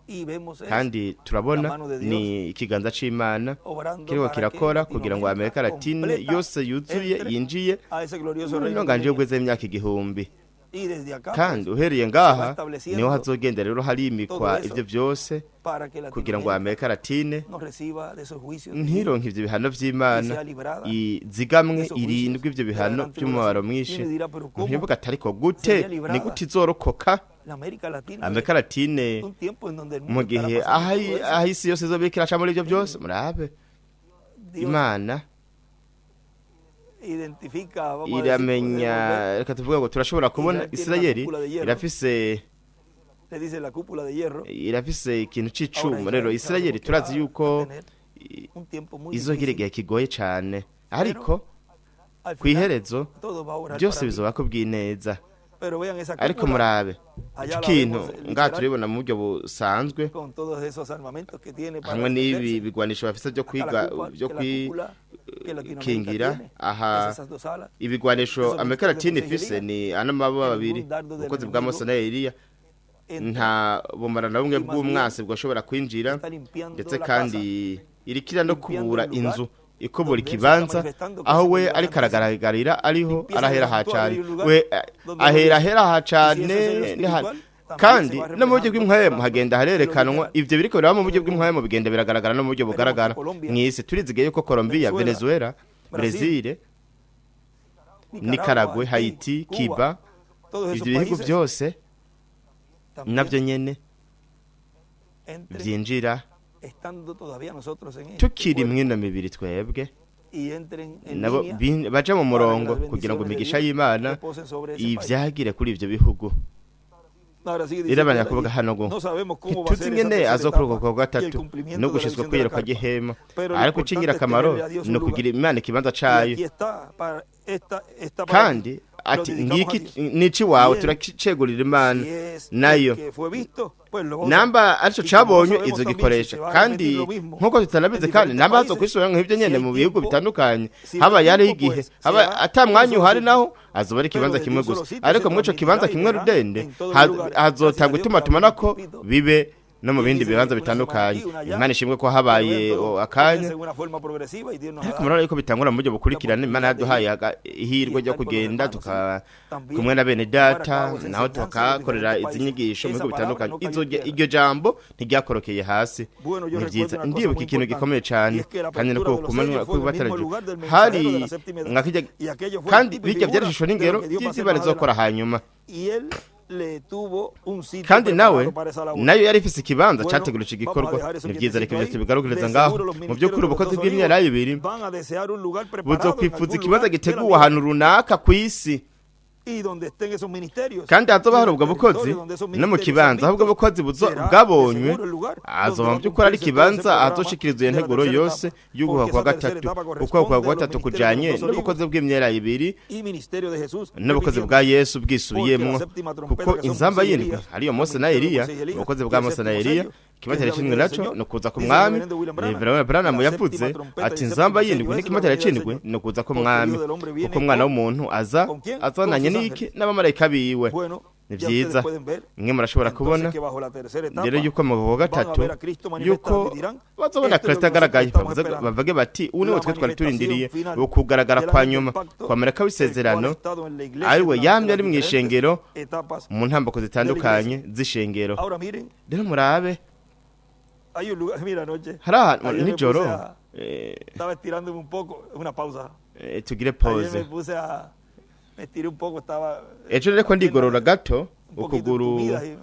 y vemos es kandi turabona ni ikiganza c'Imana obrando kiriko para kirakora que kugira ngo Amerika Latine completa yose yuzuye entre yinjiye a ese glorioso reino no nganje milenial. ugeze imyaka igihumbi Y desde acá kandi pues, uhereye se va ngaha estableciendo niho hazogenda rero harimikwa todo eso ivyo vyose para que kugira ngo Latinoamérica Amerika Latine no reciba de esos juicios ntironke ivyo bihano y vy'Imana sea librada izigamwe de esos juicios irindwi ivyo de la bihano gran vy'umubaro tribulación. mwinshi Y uno dirá, pero ¿cómo ntibuka atariko gute sería librada ni gute izorokoka la América Latina Amerika Latine un tiempo en donde el mu mundo estará gihe pasando todo eso? aho isi yose izobikira ca muri ivyo byose murabe Dios Imana identifica, vamos a decir, iramenya podemos ver, reka tuvuge ngo turashobora kubona Israel tiene Isirayeli una cúpula de hierro. irafise le dice la cúpula de hierro. irafise ikintu Ahora c'icuma rero Isirayeli turazi yuko tener un tiempo muy izogira difícil. igihe kigoye cane ariko Al final, kw'iherezo todo va a orar byose para mí. bizoba ko bw'ineza Pero vean esa ariko cúpula, murabe allá ico la kintu vemos, ngaha literal, turibona mu buryo busanzwe con todos esos armamentos que tiene para hamwe n'ibi defenderse. bigwanisho bafise byo Acá la kwiga cúpula- byo que la cúpula que Latinoamérica kwikingira tiene, aha es esas dos alas. ibigwanisho Esos Amerika ministerios Latine de Mose y ifise Eliya. ni ano mababa babiri Ningún dardo del ubukozi bwa enemigo Mose na Eliya Entra, nta bumara na bumwe y más bw'umwasi bwashobora kwinjira está limpiando ndetse la kandi irikira no limpiando kubura el lugar inzu ikubura donde él se ikibanza está manifestando, que aho es we el lugar ariko donde aragaragarira ariho Empieza arahera a ha actuar, cane hay un lugar we donde ahera lo hera ha Si ese es el cane espiritual, ni ha- también kandi se va no mu buryo reflejando bw'inkwemo tanto hagenda en lo harerekanwa literal. ivyo biriko biraba mu buryo bw'inkwemo bigenda biragaragara no mu buryo Veremos bugaragara que Colombia, mw'isi turizigeye yuko Colombia Venezuela, Venezuela Brasil, Brezil Nicaragua Haiti Cuba todos esos ivyo bihugu países byose también navyo nyene entren vyinjira estando todavía nosotros en este tukiri cuerpo, mwino mibiri twebwe y entren en nabo línea baja mu murongo para que las kugira ngo bendiciones de imigisha Dios y'Imana reposen sobre ese país. ivyagire kuri ivyo bihugu Ahora sigue diciendo irabanya él kuvuga allí, hano ngo no sabemos cómo va a ntituzi ser esa ingene tercera azokuruka etapa kwa y el gatatu cumplimiento no de la gushitswa visión de la kwiyereka carpa. ry'ihema Pero lo ariko importante icingira es akamaro tenerle a Dios un ni ukugira lugar. Imana ikibanza Y cayo aquí está para esta kandi parte, ati lo dedicamos a ngiki Dios. nici wawe Bien. turacegurira Imana Si es nayo el que fue visto, pues lo vamos a- namba arico y como cabonye sabemos izo también, gikoresha si se va a kandi repetir lo mismo nkuko tutanabizi en kandi diferentes namba países, hazokwisubira nk'ivyo nyene si mu el bihugu tiempo- bitandukanye si haba el yari tiempo, igihe pues, haba será ata mwanya un solo uhari sitio. naho azoba ari ikibanza Pero kimwe desde un gusa solo sitio ariko se muri ico kibanza transmitirá kimwe y verá rudende en todos los lugares. hazotangwa Gracias a Dios itumatumanako por haber bibe no mu Y bindi dice bibanza que una semana bitandukanye aquí, una allá, Imana ishimwe ko pero habaye vean todo, akanya comienza en una forma progresiva y Dios nos ha ariko dado murabona yuko bitangura mu buryo bukurikirana Imana yaduhaye ihirwe ryo estar con kugenda los hermanos, kumwe na bene llevar a data cabo esa naho enseñanza tukakorera en izi diferentes nyigisho mu países. bihugu Esa bitandukanye palabra no cayó en tierra. iryo jambo ntiryakorokeye hasi Bueno, yo ni recuerdo vyiza una cosa ndibuka muy ikintu importante, gikomeye cane y es que la kandi apertura nuko de los kumanywa sellos fue en el mismo kw'ibataraje lugar del mensajero hari de la séptima edad. nkakijya Y aquello fue kandi tipo y bijya figura vyarishusho de n'ingero lo que Dios va a hacer vy'ivyo más bazokora adelante. hanyuma Y él le tuvo un sitio kandi nawe preparado para esa labor. nayo yari ifise ikibanza Bueno, categurije vamos a igikorwa dejar eso ni vyiza reka quietecito ivyo ahí. tubigarukiriza De ngaho seguro los mu ministerios vy'ukuri de ubukozi los bw'imyaka olivos ibiri van a desear un lugar preparado en buzokwifuza algún ikibanza lugar de la giteguwe ahantu runaka kw'isi y donde estén esos ministerios. kandi hazoba hari Y ubwo en el bukozi territorio donde esos no mu ministerios kibanza son aho ubwo vistos, bukozi será de bwabonywe seguro el lugar azoba donde mu by'ukuri ari va a cumplirse todo ese ikibanza programa hazoshikirizwa iyo de la nteguro tercera yose etapa, y'uguha porque kwa esa tercera gatatu etapa uko corresponde kwa a los gatatu ministerios kujanye de los olivos n'ubukozi bw'imyera ibiri y ministerio de Jesús. n'ubukozi repitiendo. bwa Yesu bwisubiyemwo Porque la séptima trompeta, kuko que son inzamba Mose y yindwi Elías, ariyo Mose na el Eliya ministerio de Mose y Elías, ubukozi y bwa el Mose na séptimo Eliya sello, ikibatera que es la c'indwi venida del naco Señor. ni ukuza ku Dice mwami el reverendo William Branham, Reverend Branham la yavuze séptima trompeta ati y el inzamba séptimo yindwi sello n'ikibatera es la venida del c'indwi Señor. ni ukuza ku Porque el mwami Hijo del Hombre viene kuko umwana con- w'umuntu aza ¿con quién? azananye Con sus n'iki ángeles. n'abamarayika biwe Bueno, ni ya vyiza ustedes pueden ver mwe murashobora kubona entonces que bajo la tercera etapa rero yuko mu wa van a gatatu ver a Cristo manifestado yuko y dirán, bazobona esto es lo Kristo que nosotros agaragaye estamos esperando. bavuge bati ubu niwe La twe twari turindiriye manifestación final ukugaragara del kwa ángel nyuma del pacto, kwa marayika el w'isezerano cual ha estado en la iglesia ari we durante yamye las ari mu diferentes ishengero etapas. mu ntambako zitandukanye z'ishengero Ahora miren, rero murabe hay un lugar, mira anoche, hari ahantu ayer me nijoro puse a- estaba estirándome un poco, una pausa. tugire Ayer pause me puse a, me estiré un poco, estaba ejo rero ko ndigorora gato un poquito ukuguru entumida y-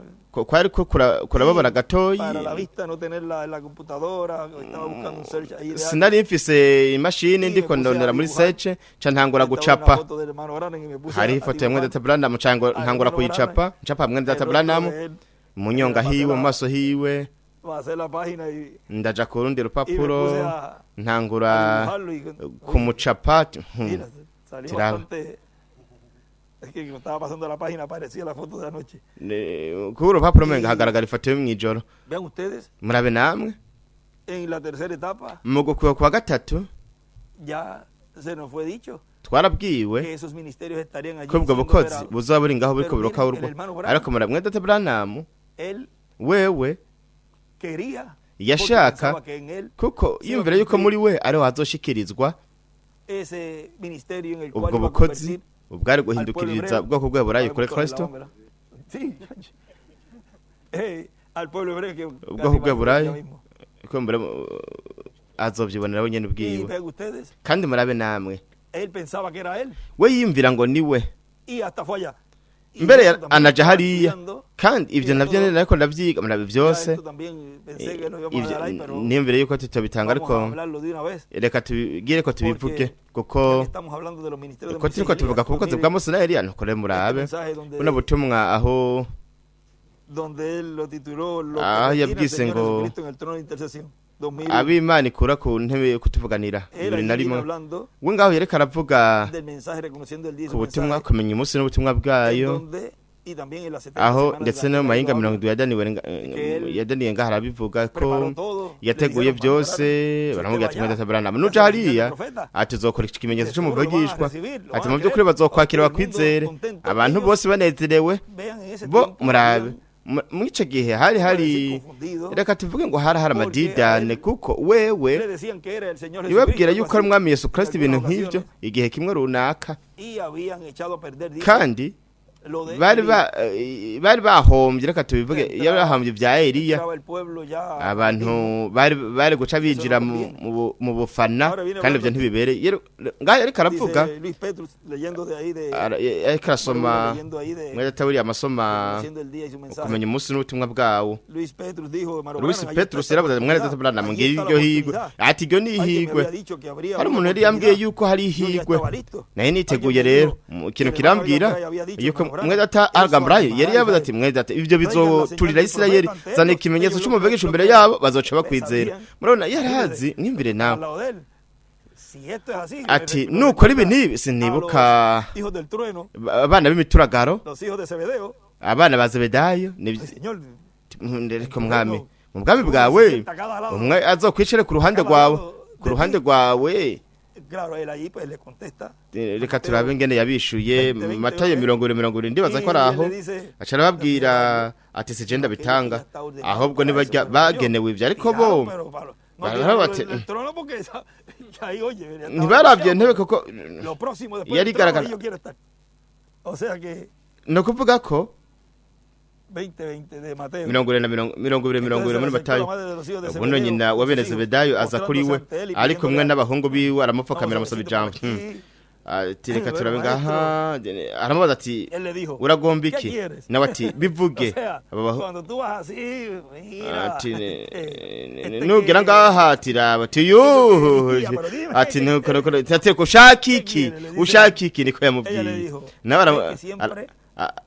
kwari ko kurababara gatoyi para la vista no tenerla en la computadora, estaba buscando un search ahí de algo. sinari mfise imashini Y ndiko me puse a ndondera muri dibujar. search ca ntangura Estaba gucapa una foto del hermano Branham y me puse hariho a ifoto ya mwene dibujar data Branham cango al ntangura hermano kuyicapa Branham, ncapa mwene data el rostro Branham de él, mu nyonga pasé hiwe la- mu maso hiwe pasé la página y ndaja ku rundi me rupapuro puse a ntangura dibujarlo y kumucapa mira, salió tiraba. bastante. Es que estaba pasando la página, aparecía la foto de anoche. kuri urupapuro menga hagaragara ifoto yo mw'ijoro Vean ustedes, murabe namwe en la tercera etapa mu gukwiye kwa gatatu ya se nos fue dicho twarabwiwe que esos ministerios estarían allí ko ubwo siendo bukozi operados. buzoba buri ngaho buriko Pero miren, burukaburwa el hermano Branham, ariko murabe mwene data Branham él wewe quería, yashaka porque pensaba que en él kuko yumvira yuko muri we ariho hazoshikirizwa ese ministerio en el ubwo cual iba a bukozi convertir ubwari guhindukiriza ubwoko bw'Aburayi kuri Kristo, sí, al pueblo hebreo que ubwoko bw'Aburayi ko mbere azovyibonera we nyene y ubwiwe. vean ustedes, Kandi murabe namwe, él pensaba que era él we yiyumvira ngo ni we, y hasta fue allá. Y mbere eso también anaja estaba hariya, estudiando, kandi ivyo navyo nene ariko ndavyiga murabe ya vyose. esto también pensé que no íbamos a dar ahí, pero Niyumvire yuko tutobitanga vamos a ariko hablarlo de una vez. reka tubigire ko tubivuge Ya que kuko estamos hablando de los ministerios de ko turiko tuvuga ku bukozi bwa Mose na Eliya, nukore murabe mensaje buno butumwa aho donde él lo tituló lo Ah, que ya retiene el Señor bwisengo Jesucristo en el trono de intercesión 2000. ab'Imana ikura ku ntebe yo kutuvuganira Él 2001. viene hablando We ngaho yereka aravuga del mensaje, reconociendo el día de ku su butumwa, mensaje, kumenya umunsi n'ubutumwa en bwayo, donde, y también en las 70 aho semanas de ndetse la no mu Biblia, mahinga habla, 70 yadaniye ngaho arabivuga ko preparó todo, yateguye le dijeron, byose, "Preparate, baramubwira ati usted mwenda vaya, tabarana usted nuja va a hariya ser profeta, ati uzokora ikimenyetso seguro lo van a cy'umuvugishwa recibir, lo ati van a mu by'ukuri creer, bazokwakira todo el mundo bakwizere, contento, abantu ellos bose banezerewe vean en ese bo tiempo, murabe habían muri ico gihe hari parecido confundido, reka tuvuge ngo hari Porque amadidane a él kuko le wewe decían que era el Señor ibabwira Jesucristo, yuko ari algo umwami así, Yesu Kristo en ibintu algunas nk'ivyo ocasiones, igihe kimwe runaka, y habían echado a perder, dice, kandi lo de bari bahombye, reka tubivuge iyo bahombye bya Eliya, entraba el pueblo ya abantu bari guca binjira mu bufana, kandi ibyo ntibibereye. Ngaho ariko aravuga dice Luis Petrus leyendo de ahí de ariko arasoma leyendo ahí de mweda taburiya amasoma conociendo el día y su mensaje. kumenya umunsi n'ubutumwa bwawo. Luis Petrus dijo, Luis Petrus yaravuze mweda tabarana mbwira iryo higwe, ati iryo ni ihigwe. Hari umuntu yari yambwiye yuko hari ihigwe, naye niteguye rero ikintu kirambwira yuko mweda ta agambarayo yari yavuze ati mweda ivyo bizoturira Isirayeli, zana ikimenyetso cy'umuvugisho imbere yabo bazoca bakwizera. Murabona yarazi n'imbere nawe ati nukora ibi n'ibi, sinibuka abana b'imituragaro, abana ba Zebedayo, ndereko mwami mu bwami bwawe umwe azokwicare ku ruhande rwawe. Reka turabe ngene yabishuye Matayo 20:20 ndibaza ko araho aca arababwira ati sijenda bitanga, ahubwo nibarya bagenewe ivyo, ariko bo bati ntibarabye ntebe kuko yari igaragara. No kuvuga ko 20:20 muri Matayo, ubuno nyina wa bene Zebedayo aza kuri we ariko umwe n'abahungu biwe aramupfukamira amusaba ijambo. Ati reka turabe ngaha, aramubaza ati uragomba iki, nawe ati bivuge. Ati nugera ngaha tiraba ati ati nuko ushaka iki niko yamubwiye.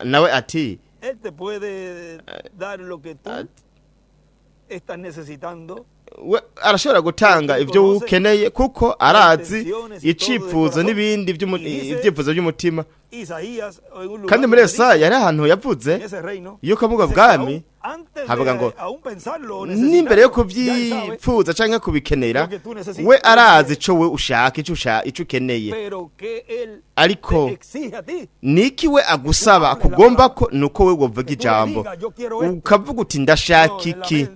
Nawe ati él te puede dar lo que tú estás necesitando. Arashobora gutanga ivyo ukeneye kuko arazi icifuzo n'ibindi ivyifuzo by'umutima. Kandi muri Yesaya yari ahantu yavuze yuko mubwo bwami havuga ngo n'imbere yo kuvyipfuza canke kubikenera we arazi ico we ushaka ico ukeneye, ariko niki we agusaba akugomba ko nuko we wovuga ijambo ukavuga uti ndashaka iki,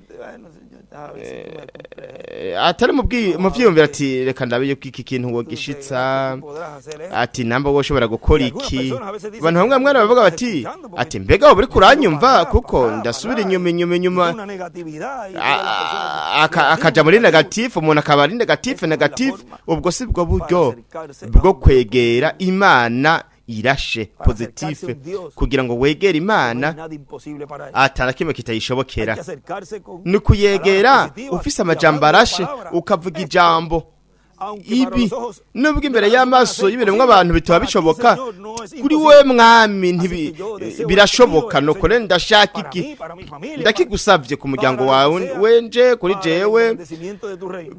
atari mu vyiyumvira ati reka ndabe yuko iki kintu wogishitsa, ati namba woshobora gukora iki. Abantu bamwe mwana bavuga bati ati mbega wowe uri kuranyumva kuko ndasubira inyuma akaja muri negatif, umuntu akaba ari negatif. Ubwo si bwo buryo bwo kwegera Imana irashe positive, kugira ngo wegere Imana atana kimwe kitayishobokera. Ni kuyegera ufise amajambo arashe ukavuga ijambo. Ibi nubwo imbere y'amaso y'ibiremwa abantu bitaba bishoboka, kuri we mwami birashoboka. Nuko rero ndashaka iki, ndakigusavye ku muryango wawe wenje kuri jewe,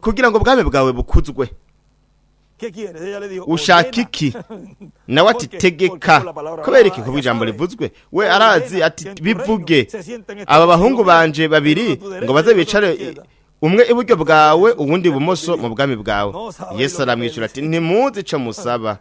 kugira ngo ubwami bwawe bukuzwe. Ushaka iki? Nawe ati tegeka. Kubera iki? Kuko ijambo rivuzwe. We arazi ati bivuge. Aba bahungu banje babiri ngo baze bicare, umwe iburyo bwawe uwundi ibumoso mu bwami bwawe. Yesu aramwishyura ati ntimuzi ico musaba.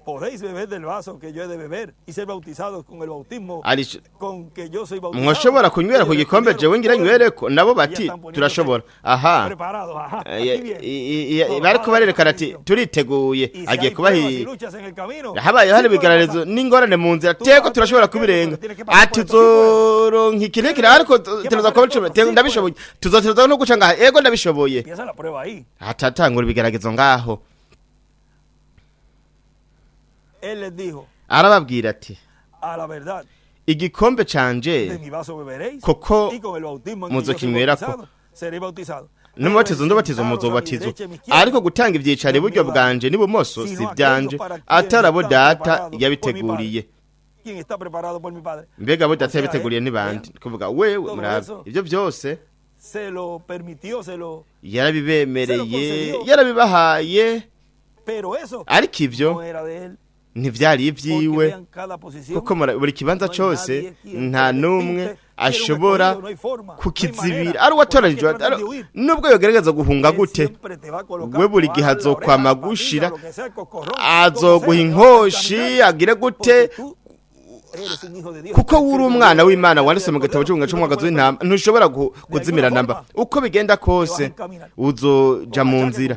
podéis beber del vaso que yo he de beber y ser bautizados con el bautismo Ari- con que yo soy bautizado. mwoshobora kunywera ku Ellos gikombe respondieron, jewe ngira nywereko nabo ya bati están poniéndose turashobora aha preparados, ajá, aquí viene. bariko barerekana ati turiteguye Y si agiye hay kubaha pruebas y luchas en el camino, habaye sí hari puede ibigaragazo pasar. n'ingorane mu nzira tego turashobora kubirenga ati tuzoronka ikirekire ariko tuza kuba ndabishoboye tuzotereza no guca ngaha ego ndabishoboye Empieza la prueba ahí. atatangura ibigaragazo ngaho Él les dijo, arababwira ati a la verdad, igikombe de canje mi vaso beberéis koko y con el bautismo en que yo soy muzokinywerako bautizado, seréis bautizados. n'umubatizo ndubatizo muzobatizwa ariko gutanga ivyicaro iburyo bwanje n'ibumoso si vyanje atari abo data yabiteguriye Quien está preparado por mi padre. mbega abo data O sea, yabiteguriye ni bande kuvuga wewe Todo murabe eso. ivyo vyose Se lo permitió, yarabibemereye yarabibahaye pero eso ariko ivyo no era de él. ntivyari Porque ivyiwe vean cada posición. kuko buri kibanza No hay cose nadie quien nta te n'umwe repite, ashobora pero no hay forma, no hay kukizibira manera, ari uwatoranijwe porque tratas de huir. nubwo yogerageza guhunga Él gute siempre te va a colocar we buri toalla, gihe la azokwama oreja, la gushira patilla, lo que sea, el coscorrón, azoguha como sea, inkoshi te va a agire gute porque tú eres un hijo de Dios. kuko uri umwana w'Imana Eres wanditse mu gitabo cordero, cy'umwagazi y no w'intama puedes ntushobora kuzimira namba uko bigenda kose uzoja mu nzira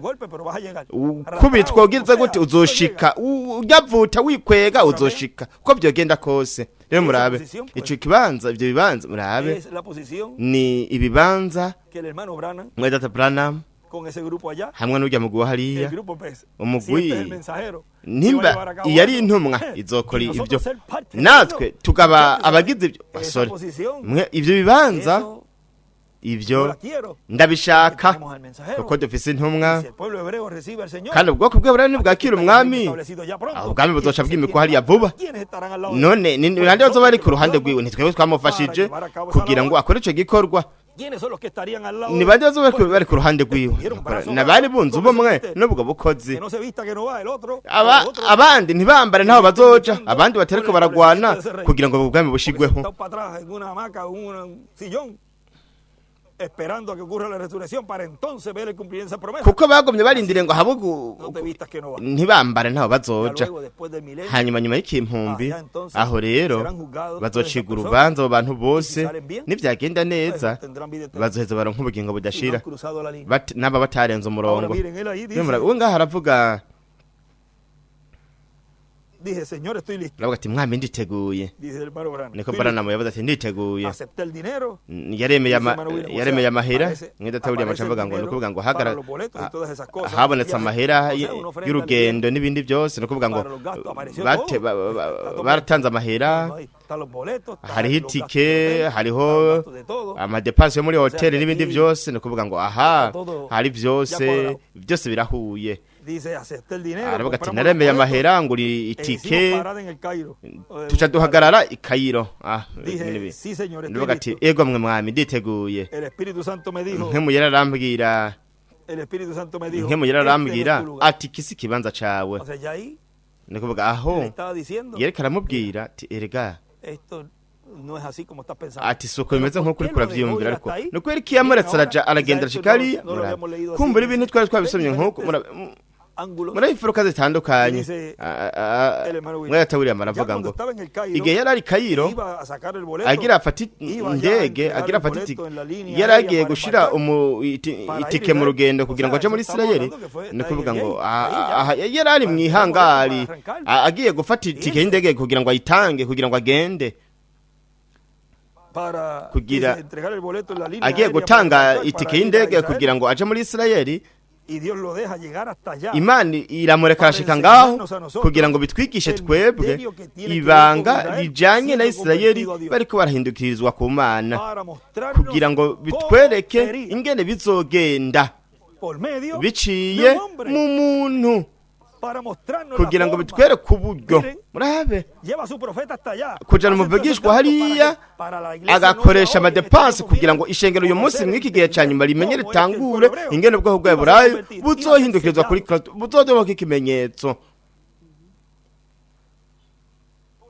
ukubitwa ugize gute uzoshika uyavuta wikwega uzoshika uko byogenda kose rero murabe ico kibanza ivyo bibanza murabe Es la posición ni ibibanza que el hermano Branham mwe data Branham con ese grupo allá, hamwe n'urya mugwi el hariya grupo pues, umugwi si este es el mensajero, nimba iyo ari intumwa izokora ibyo natwe tukaba abagize ibyo basore mwe ivyo bibanza ivyo ndabishaka kuko dufise intumwa kandi ubwoko bw'Abrahamu nibwakira umwami ubwami buzoca bwimikwa hariya vuba none ni bande bazoba bari ku ruhande rwiwe ntitwebwe twamufashije kugira ngo akore ico gikorwa ni bande bazoba bari ku ruhande rwiwe nabari bunze ubumwe n'ubwo bukozi abandi ntibambare ntaho bazoja abandi batereko baragwana kugira ngo ubwami bushigweho esperando a que ocurra la resurrección para entonces ver el cumplir esa promesa. kuko bagomye barindire ngo habe No te vistas que no va. ntibambare ntaho Ya bazoja luego, después del milenio, hanyuma nyuma y'ikimpumbi ya entonces aho rero serán juzgados bazociga todas esas urubanza abo bantu bose si salen bien, nivyagenda neza pues, tendrán vida eterna. bazoheza baronka ubugingo Y no budashira han cruzado la línea. naba batarenze Ahora umurongo miren, él ahí dice, we ngaha aravuga dije, Señor, estoy listo. aravuga ati mwami nditeguye Dice el hermano Branham. niko "Estoy Branham yavuze ati nditeguye listo. Acepté el dinero. yaremeye amahera mwede atawuriye amacavuga ngo nukuvuga ngo hagara habonetse amahera y'urugendo n'ibindi byose nukuvuga ngo baratanze amahera hariho itike hariho amadepansi yo muri hoteli n'ibindi byose nukuvuga ngo aha hari byose birahuye aravuga ati naremeye amahera nguri itike tuca duhagarara i Kairo ndavuga ati ego mwe mwami nditeguye nk'umuyera arambwira ati kisi kibanza cawe nikuvuga aho yereka aramubwira ati erega ati suko bimeze nk'uko uriko uravyiyumvira ariko nuko yereka iyamuretse aragendera shikari kumbura ibintu twari twabisomye nk'uko muri ifuruka zitandukanye mwatawuriye amaravuga ngo igihe yari ari Kairo agira afata indege agira afata itike yari agiye gushira itike mu rugendo kugira ngo aje muri Isirayeli ni kuvuga ngo yari ari mu ihangari agiye gufata itike y'indege kugira ngo ayitange kugira ngo agende kugira agiye gutanga itike y'indege kugira ngo aje muri Isirayeli Imana iramureka arashika ngaho kugira ngo bitwigishe twebwe ibanga rijanye na Isirayeli bariko barahindukirizwa ku Mana kugira ngo bitwereke ingene bizogenda biciye mu muntu kugira ngo bitwereke uburyo murabe kujana umuvugishwa hariya agakoresha amadepansi kugira ngo ishengero uyu munsi mw'iki gihe ca nyuma rimenye ritangure ingene ubwoko bwa Burayi buzohindukirizwa kuri Kristo buzodohoka ikimenyetso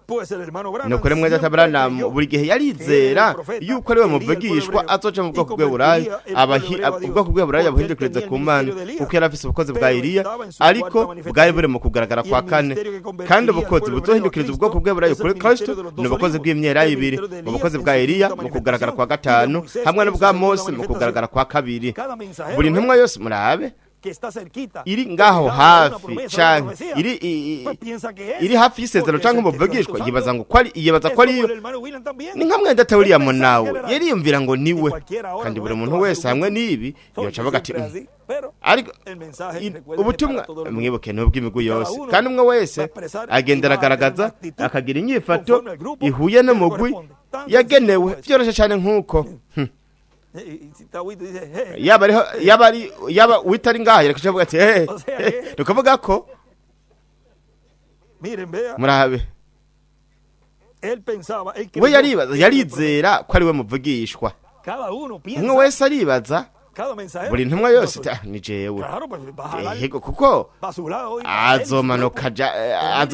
pues el hermano Branham nuko rero mwene data siempre Branham creyó buri gihe que yarizera era el profeta yuko ari we que iría al muvugishwa pueblo azoca mu hebreo bwoko y bw'Eburayi convertiría el pueblo hebreo a Dios, ubwoko bw'Eburayi porque él abuhindukiriza tenía ku el Mana ministerio de Elías, kuko yari afise ubukozi bwa pero Eliya estaba en su ariko cuarta bwari manifestación. buri mu kugaragara Y kwa el kane ministerio que convertiría kandi al ubukozi pueblo buzohindukiriza hebreo a ubwoko bw'Eburayi Cristo kuri es el Kristo ministerio de los ni dos ubukozi olivos, bw'imyera el ibiri ministerio de Elías ubukozi en bwa su Eliya quinta mu kugaragara kwa manifestación, y de gatanu Moisés hamwe en su n'ubwa segunda Mose mu manifestación. kugaragara kwa kabiri Cada mensajero buri ntumwa yose murabe que está cerquita, iri ngaho pegado a una hafi promesa, a una canke profecía, pues piensa que es, iri hafi y'isezerano porque es canke el que Dios está umuvugishwa usando. yibaza ngo ko ari yibaza Es ko ari como el hermano William también. ni nka mwene data William Él pensaba nawe que él era- yariyumvira ngo niwe Y cualquiera ahora kandi buri nuestro muntu va a wese ser un hamwe mucho. n'ibi Son yoca avuga ati siempre así, pero ariko el mensaje recuerden, es para ubutumwa todo el mundo. mwibuke n'ubw'imigwi Cada yose uno kandi umwe wese va a expresar agenda y va a tener aragaragaza una actitud akagira inyifato conforme al grupo ihuye que le n'umugwi corresponde. Tan yagenewe sencillo como eso. byoroshye cyane nk'uko Y si está Wito dice, hey, yaba witari ngaha yerekeje avuga ati O sea que- ni ukuvuga ko miren, vea, murabe él pensaba, él we creyó que yarizera ko ari we muvugishwa cada uno umwe piensa, wese aribaza cada mensajero buri ntumwa yose iti, ni jewe claro, pues va a jalar yego kuko para su lado y para él, azomanuka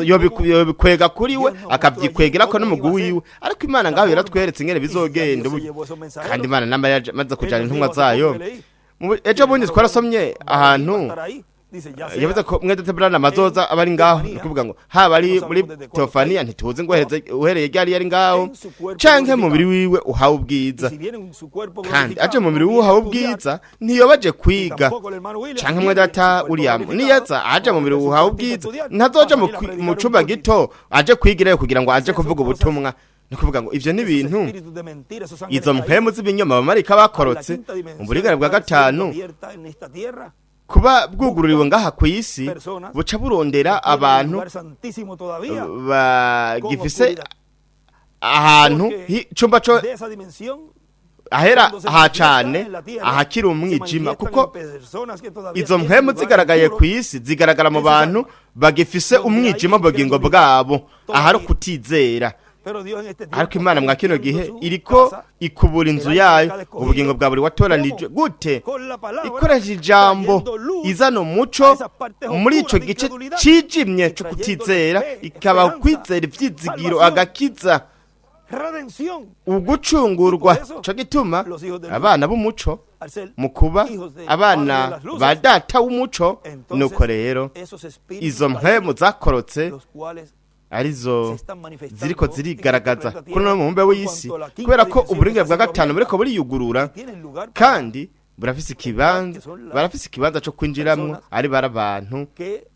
yobikwega kuri we akabyikwegera ko n'umugwi wiwe ariko imana ngaho yaratweretse ingene bizogenda se llevó esos mensajeros. kandi imana nama yamaze kujana Él intumwa nos dijo hace zayo poco que leí, ejo bundi twarasomye ahantu estar ahí, dice, ya sea yavuze ko mwene data Branham azoza aba ari ngaho ni ukuvuga ngo haba ari muri Teofaniya ntituzi ngo uhereye ryari yari ngaho canke mubiri wiwe uhawe ubwiza y si viene en su cuerpo kandi glorificado, aje mu mubiri no wiwe uhawe viene a ubwiza ntiyobaje estudiar, kwiga tampoco el hermano William, canke viene mwe data en su cuerpo William glorificado, niyaza aje mu mubiri porque uhawe su cuerpo ubwiza estudiar, ntazoja para venir a predicar mu un cumba poquito. gito aje kwigirayo kugira ngo aje Esas kuvuga son cosas- ubutumwa ni ukuvuga ngo ivyo ni Esos ibintu espíritus de mentira, esos ángeles izo caídos, mpemu z'ibinyoma abamarika a la bakorotse quinta dimensión mu burigare bwa están siendo gatanu abiertas en esta tierra, kuba bwugururiwe ngaha ku isi personas buca burondera que tienen el abantu lugar santísimo todavía, bagifise ahantu Porque icumba co de esa dimensión, ahera cuando se aha manifiesta cane en la tierra, ahakiri se umwijima manifiestan kuko en personas que todavía izo tienen mpemu lugares zigaragaye puros, ku isi zigaragara mu bantu bagifise umwijima mu bugingo bwabo ahari ukutizera pero Dios en este tiempo ariko imana mwa kino está gihe construyendo iriko su casa ikubura inzu yayo ubugingo bwa buri watoranije gute con la palabra, ikoresha ijambo trayendo luz izana umuco muri ico gice cijimye cyo kutizera ikabaha kwizera ivyizigiro agakiza redención, ugucungurwa co gituma abana b'umuco al ser mu kuba hijos de abana Padre de las luces, ba data w'umuco entonces, nuko rero esos espíritus izo caídos, mpemu zakorotse los cuales arizo se están manifestando ziriko en este zirigaragaza planeta kuri no mubumbe w'isi en cuanto a la quinta kubera ko dimensión uburinganire está bwa siendo gatanu buriko abierta, buriyugurura tienen lugar para kandi burafise ikibanza co kwinjiramwo ari bari abantu que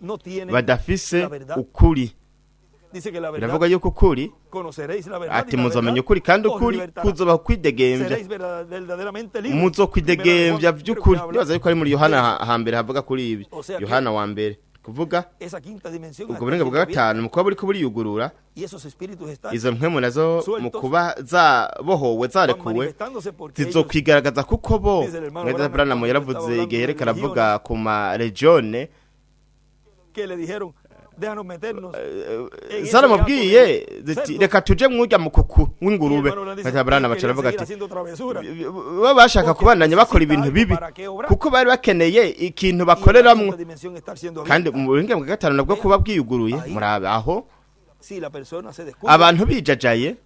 no tienen badafise la verdad. ukuri Dice que la verdad biravuga yuko ukuri conoceréis la verdad ati y la muzomenya verdad ukuri kandi os ukuri libertará. kuzobaha kwidegemvya Seréis verdaderamente libres. muzokwidegemvya Primera de Juan, vy'ukuri creo que nibaza yuko ari muri Yohana hambere havuga kuri ibi O sea que- Yohana wa mbere kuvuga esa quinta dimensión ubwo está burenga bwa siendo abierta, gatanu mu kuba buriko buriyugurura y esos espíritus están izo mpemu nazo mu sueltos, kuba zabohowe zarekuwe manifestándose porque ellos zizokwigaragaza kuko bo Dice el hermano mwene Branham, Branham cuando yaravuze estaba hablando igihe de yereka aravuga ku ma regione que le dijeron déjanos meternos en ese zaramubwiye gato de ziti cerdos. reka tuje mwurya mukuku Y el w'ingurube hermano Branham dice, mwene Branham "Ellos aca aravuga querían ati seguir haciendo travesura". baba bashaka kubandanya bakora ibintu bibi kuko bari bakeneye ikintu bakoreramwo kandi mu buhinga bwa gatanu nabwo kuba bwiyuguruye murabe aho abantu bijajaye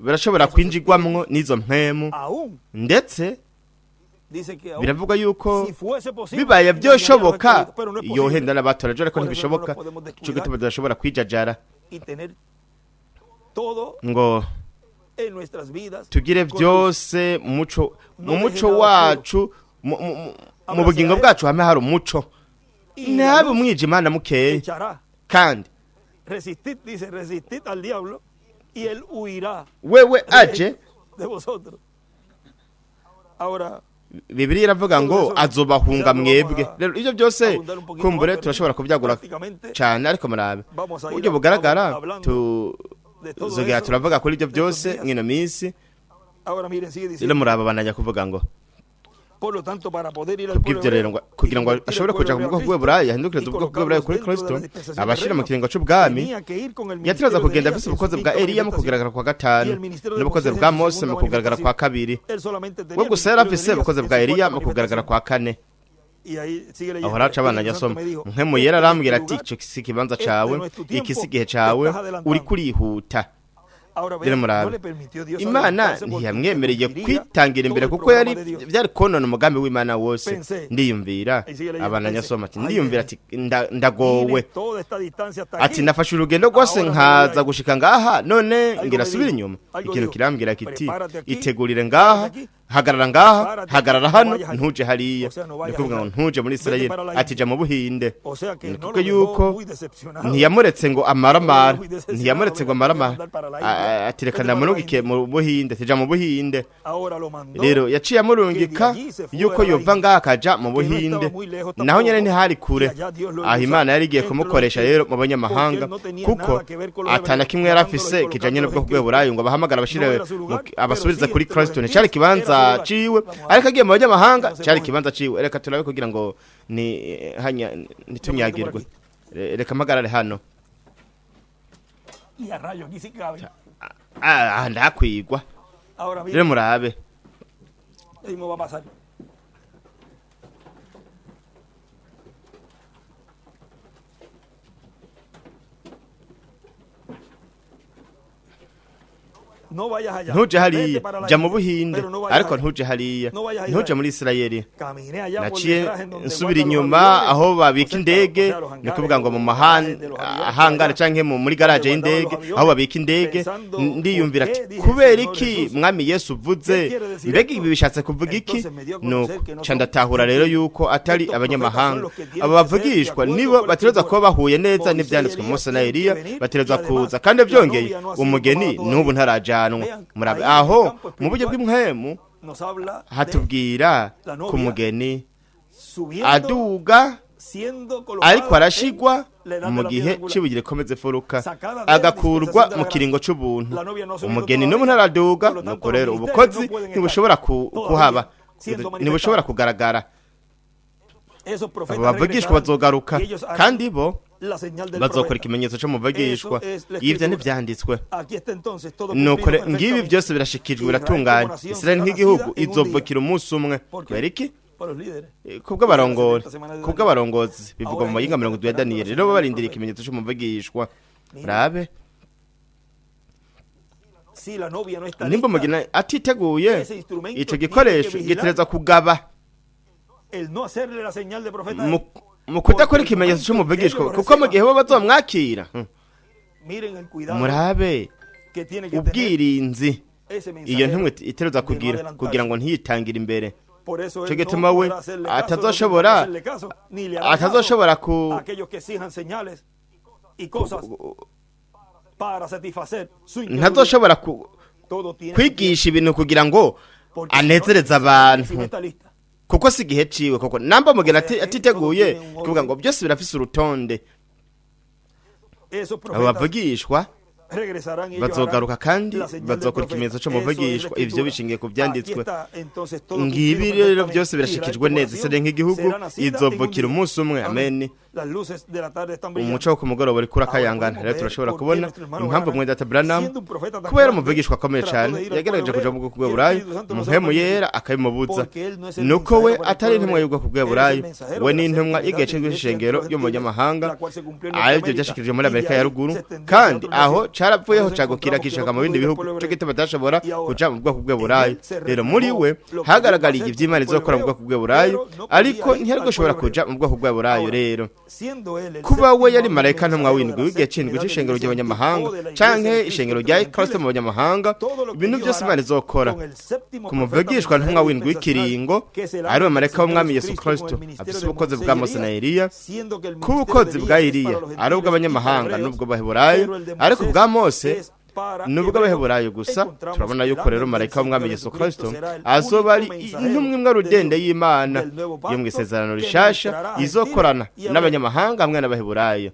birashobora kwinjirwamwo n'izo mpemu ndetse biravuga yuko bibaye byoshoboka yohenda n'abatoraje ariko ntibishoboka cyo gituma badashobora kwijajara ngo tugire byose mu muco wacu mu bugingo bwacu hame hari umuco ntabe umwijima na mukeya kandi wewe aje Bibiliya iravuga ngo azobahunga mwebwe rero ivyo byose kumbure turashobora kubyagura cyane ariko murabe uburyo bugaragara tuzogera turavuga kuri ivyo byose mwino minsi rero murabe banajya kuvuga ngo kubw'ibyo rero kugira ngo ashobore kuja mu bwoko bw'Eburaya ahindukiriza ubwoko bw'Eburaya kuri Kristo abashira mu kiringo c'ubwami yatiraza kugenda afise ubukozi bwa Eliya mu kugaragara kwa gatanu n'ubukozi bwa Mose mu kugaragara kwa kabiri we gusa yari afise ubukozi bwa Eliya mu kugaragara kwa kane aho raca abana nyasoma mpemu yera arambwira ati ico si ikibanza cawe iki si igihe cawe uri kurihuta rero murabe imana ntiyamwemereye kwitangira imbere kuko byari konona umugambi w'imana wose ndiyumvira abana nyasoma ati ndiyumvira ati ndagowe ati nafashe urugendo rwose nkaza gushika ngaha none ngira subira inyuma ikintu kirambwira kiti itegurire ngaha hagarara ngaha hagarara hano ntuje hariya nikuvuga ngo ntuje muri Israeli ati ja mu Buhinde nikuko yuko ntiyamuretse ngo amaramara ntiyamuretse ngo amaramara ati reka ndamurungike mu Buhinde tija mu Buhinde rero yaciye amurungika yuko yova ngaha akaja mu Buhinde naho nyene ntihari kure aho Imana yari igiye kumukoresha rero mu banyamahanga kuko atana kimwe yarafise kijanye n'ubwo bw'Eburayo ngo bahamagara bashire abasubiriza kuri Kristo cyari kibanza ciwe ariko agiye mu banyamahanga cyari kibanza ciwe reka turabe kugira ngo ni hanya nitunyagirwe reka magarare hano ndakwigwa rero murabe ntuje hariya jya mu Buhinde ariko ntuje hariya ntuje muri Israeli naciye nsubira inyuma aho babika indege ni kuvuga ngo mu mahangara canke muri garage y'indege aho babika indege ndiyumvira ati kubera iki mwami Yesu uvuze mbega ibi bishatse kuvuga iki nuko ca ndatahura rero yuko atari abanyamahanga abo bavugishwa nibo batereza kuba bahuye neza n'ivyanditswe mu Musa na Eliya batereza kuza kandi byongeye umugeni n'ubu ntaraja murabe aho mu buryo bw'imhemu hatubwira ku mugeni aduga ariko arashigwa mu gihe cibugire komeze furuka agakurwa mu kiringo c'ubuntu umugeni n'ubu ntaraduga nuko rero ubukozi ntibushobora kuhaba ntibushobora kugaragara abo bavugishwa bazogaruka kandi bo bazokora ikimenyetso cyo muvugishwa ivyo ntivyanditswe nuko ngibi byose birashikijwe biratunganye Israeli nk'igihugu izovukira umunsi umwe kubera iki kubw'abarongozi bivugwa mu mayinga 70 ya Daniyeli rero barindira ikimenyetso cyo muvugishwa rabe nimba mugina atiteguye ico gikoresho gitereza kugaba mu kudakora ikimenyetso cy'umuvugishwa kuko mu gihe bo bazomwakira murabe ubwirinzi iyo ntumwe itereza kugira ngo ntiyitangire imbere cyo gituma we atazoshobora ntazoshobora kwigisha ibintu kugira ngo anezereze abantu kuko si gihe ciwe kuko namba mugena atiteguye kuvuga ngo byose birafise urutonde abo bavugishwa bazogaruka kandi bazokora ikimenyetso cyo muvugishwa ivyo bishingiye ku vyanditswe ngibi rero byose birashikijwe neza Israeli nk'igihugu izovukira umunsi umwe amen umuco wo kumugoroba uri kurakayangana rero turashobora kubona impamvu mwenda Branham kubera umuvugishwa akomeye cyane yagerageje kuja mu bwoko bw'Eburayo umuhemu yera akabimubuza nuko we atari intumwa y'ubwoko bw'Eburayo we ni intumwa y'igihe c'ishengero yo mu nyamahanga aribyo byashikirije muri Amerika ya ruguru kandi aho carapfuyeho cagukira kishaka mu bindi bihugu cyo gite badashobora kuja mu bwoko bw'Eburayo rero muri we hagaragariye ivy'Imana izokora mu bwoko bw'Eburayo ariko ntiyari gushobora kuja mu bwoko bw'Eburayo rero kuba we yari marayika ntumwa w'indwi w'igihe c'indwi c'ishengero ry'abanyamahanga canke ishengero rya Kristo mu banyamahanga ibintu byose Imana izokora kumuvugishwa ntumwa w'indwi w'ikiringo ari we marayika w'umwami Yesu Kristo afise ubukozi bwa Mose na Eliya kubukozi bwa Eliya ari ubw'abanyamahanga n'ubwo baheburayo ariko bwa Mose nubwo abaheburayo gusa turabona yuko rero marayika w'umwami Yesu Kristo azoba ari intumwa imwe rudende y'Imana yo mu isezerano rishasha izokorana n'abanyamahanga hamwe n'abaheburayo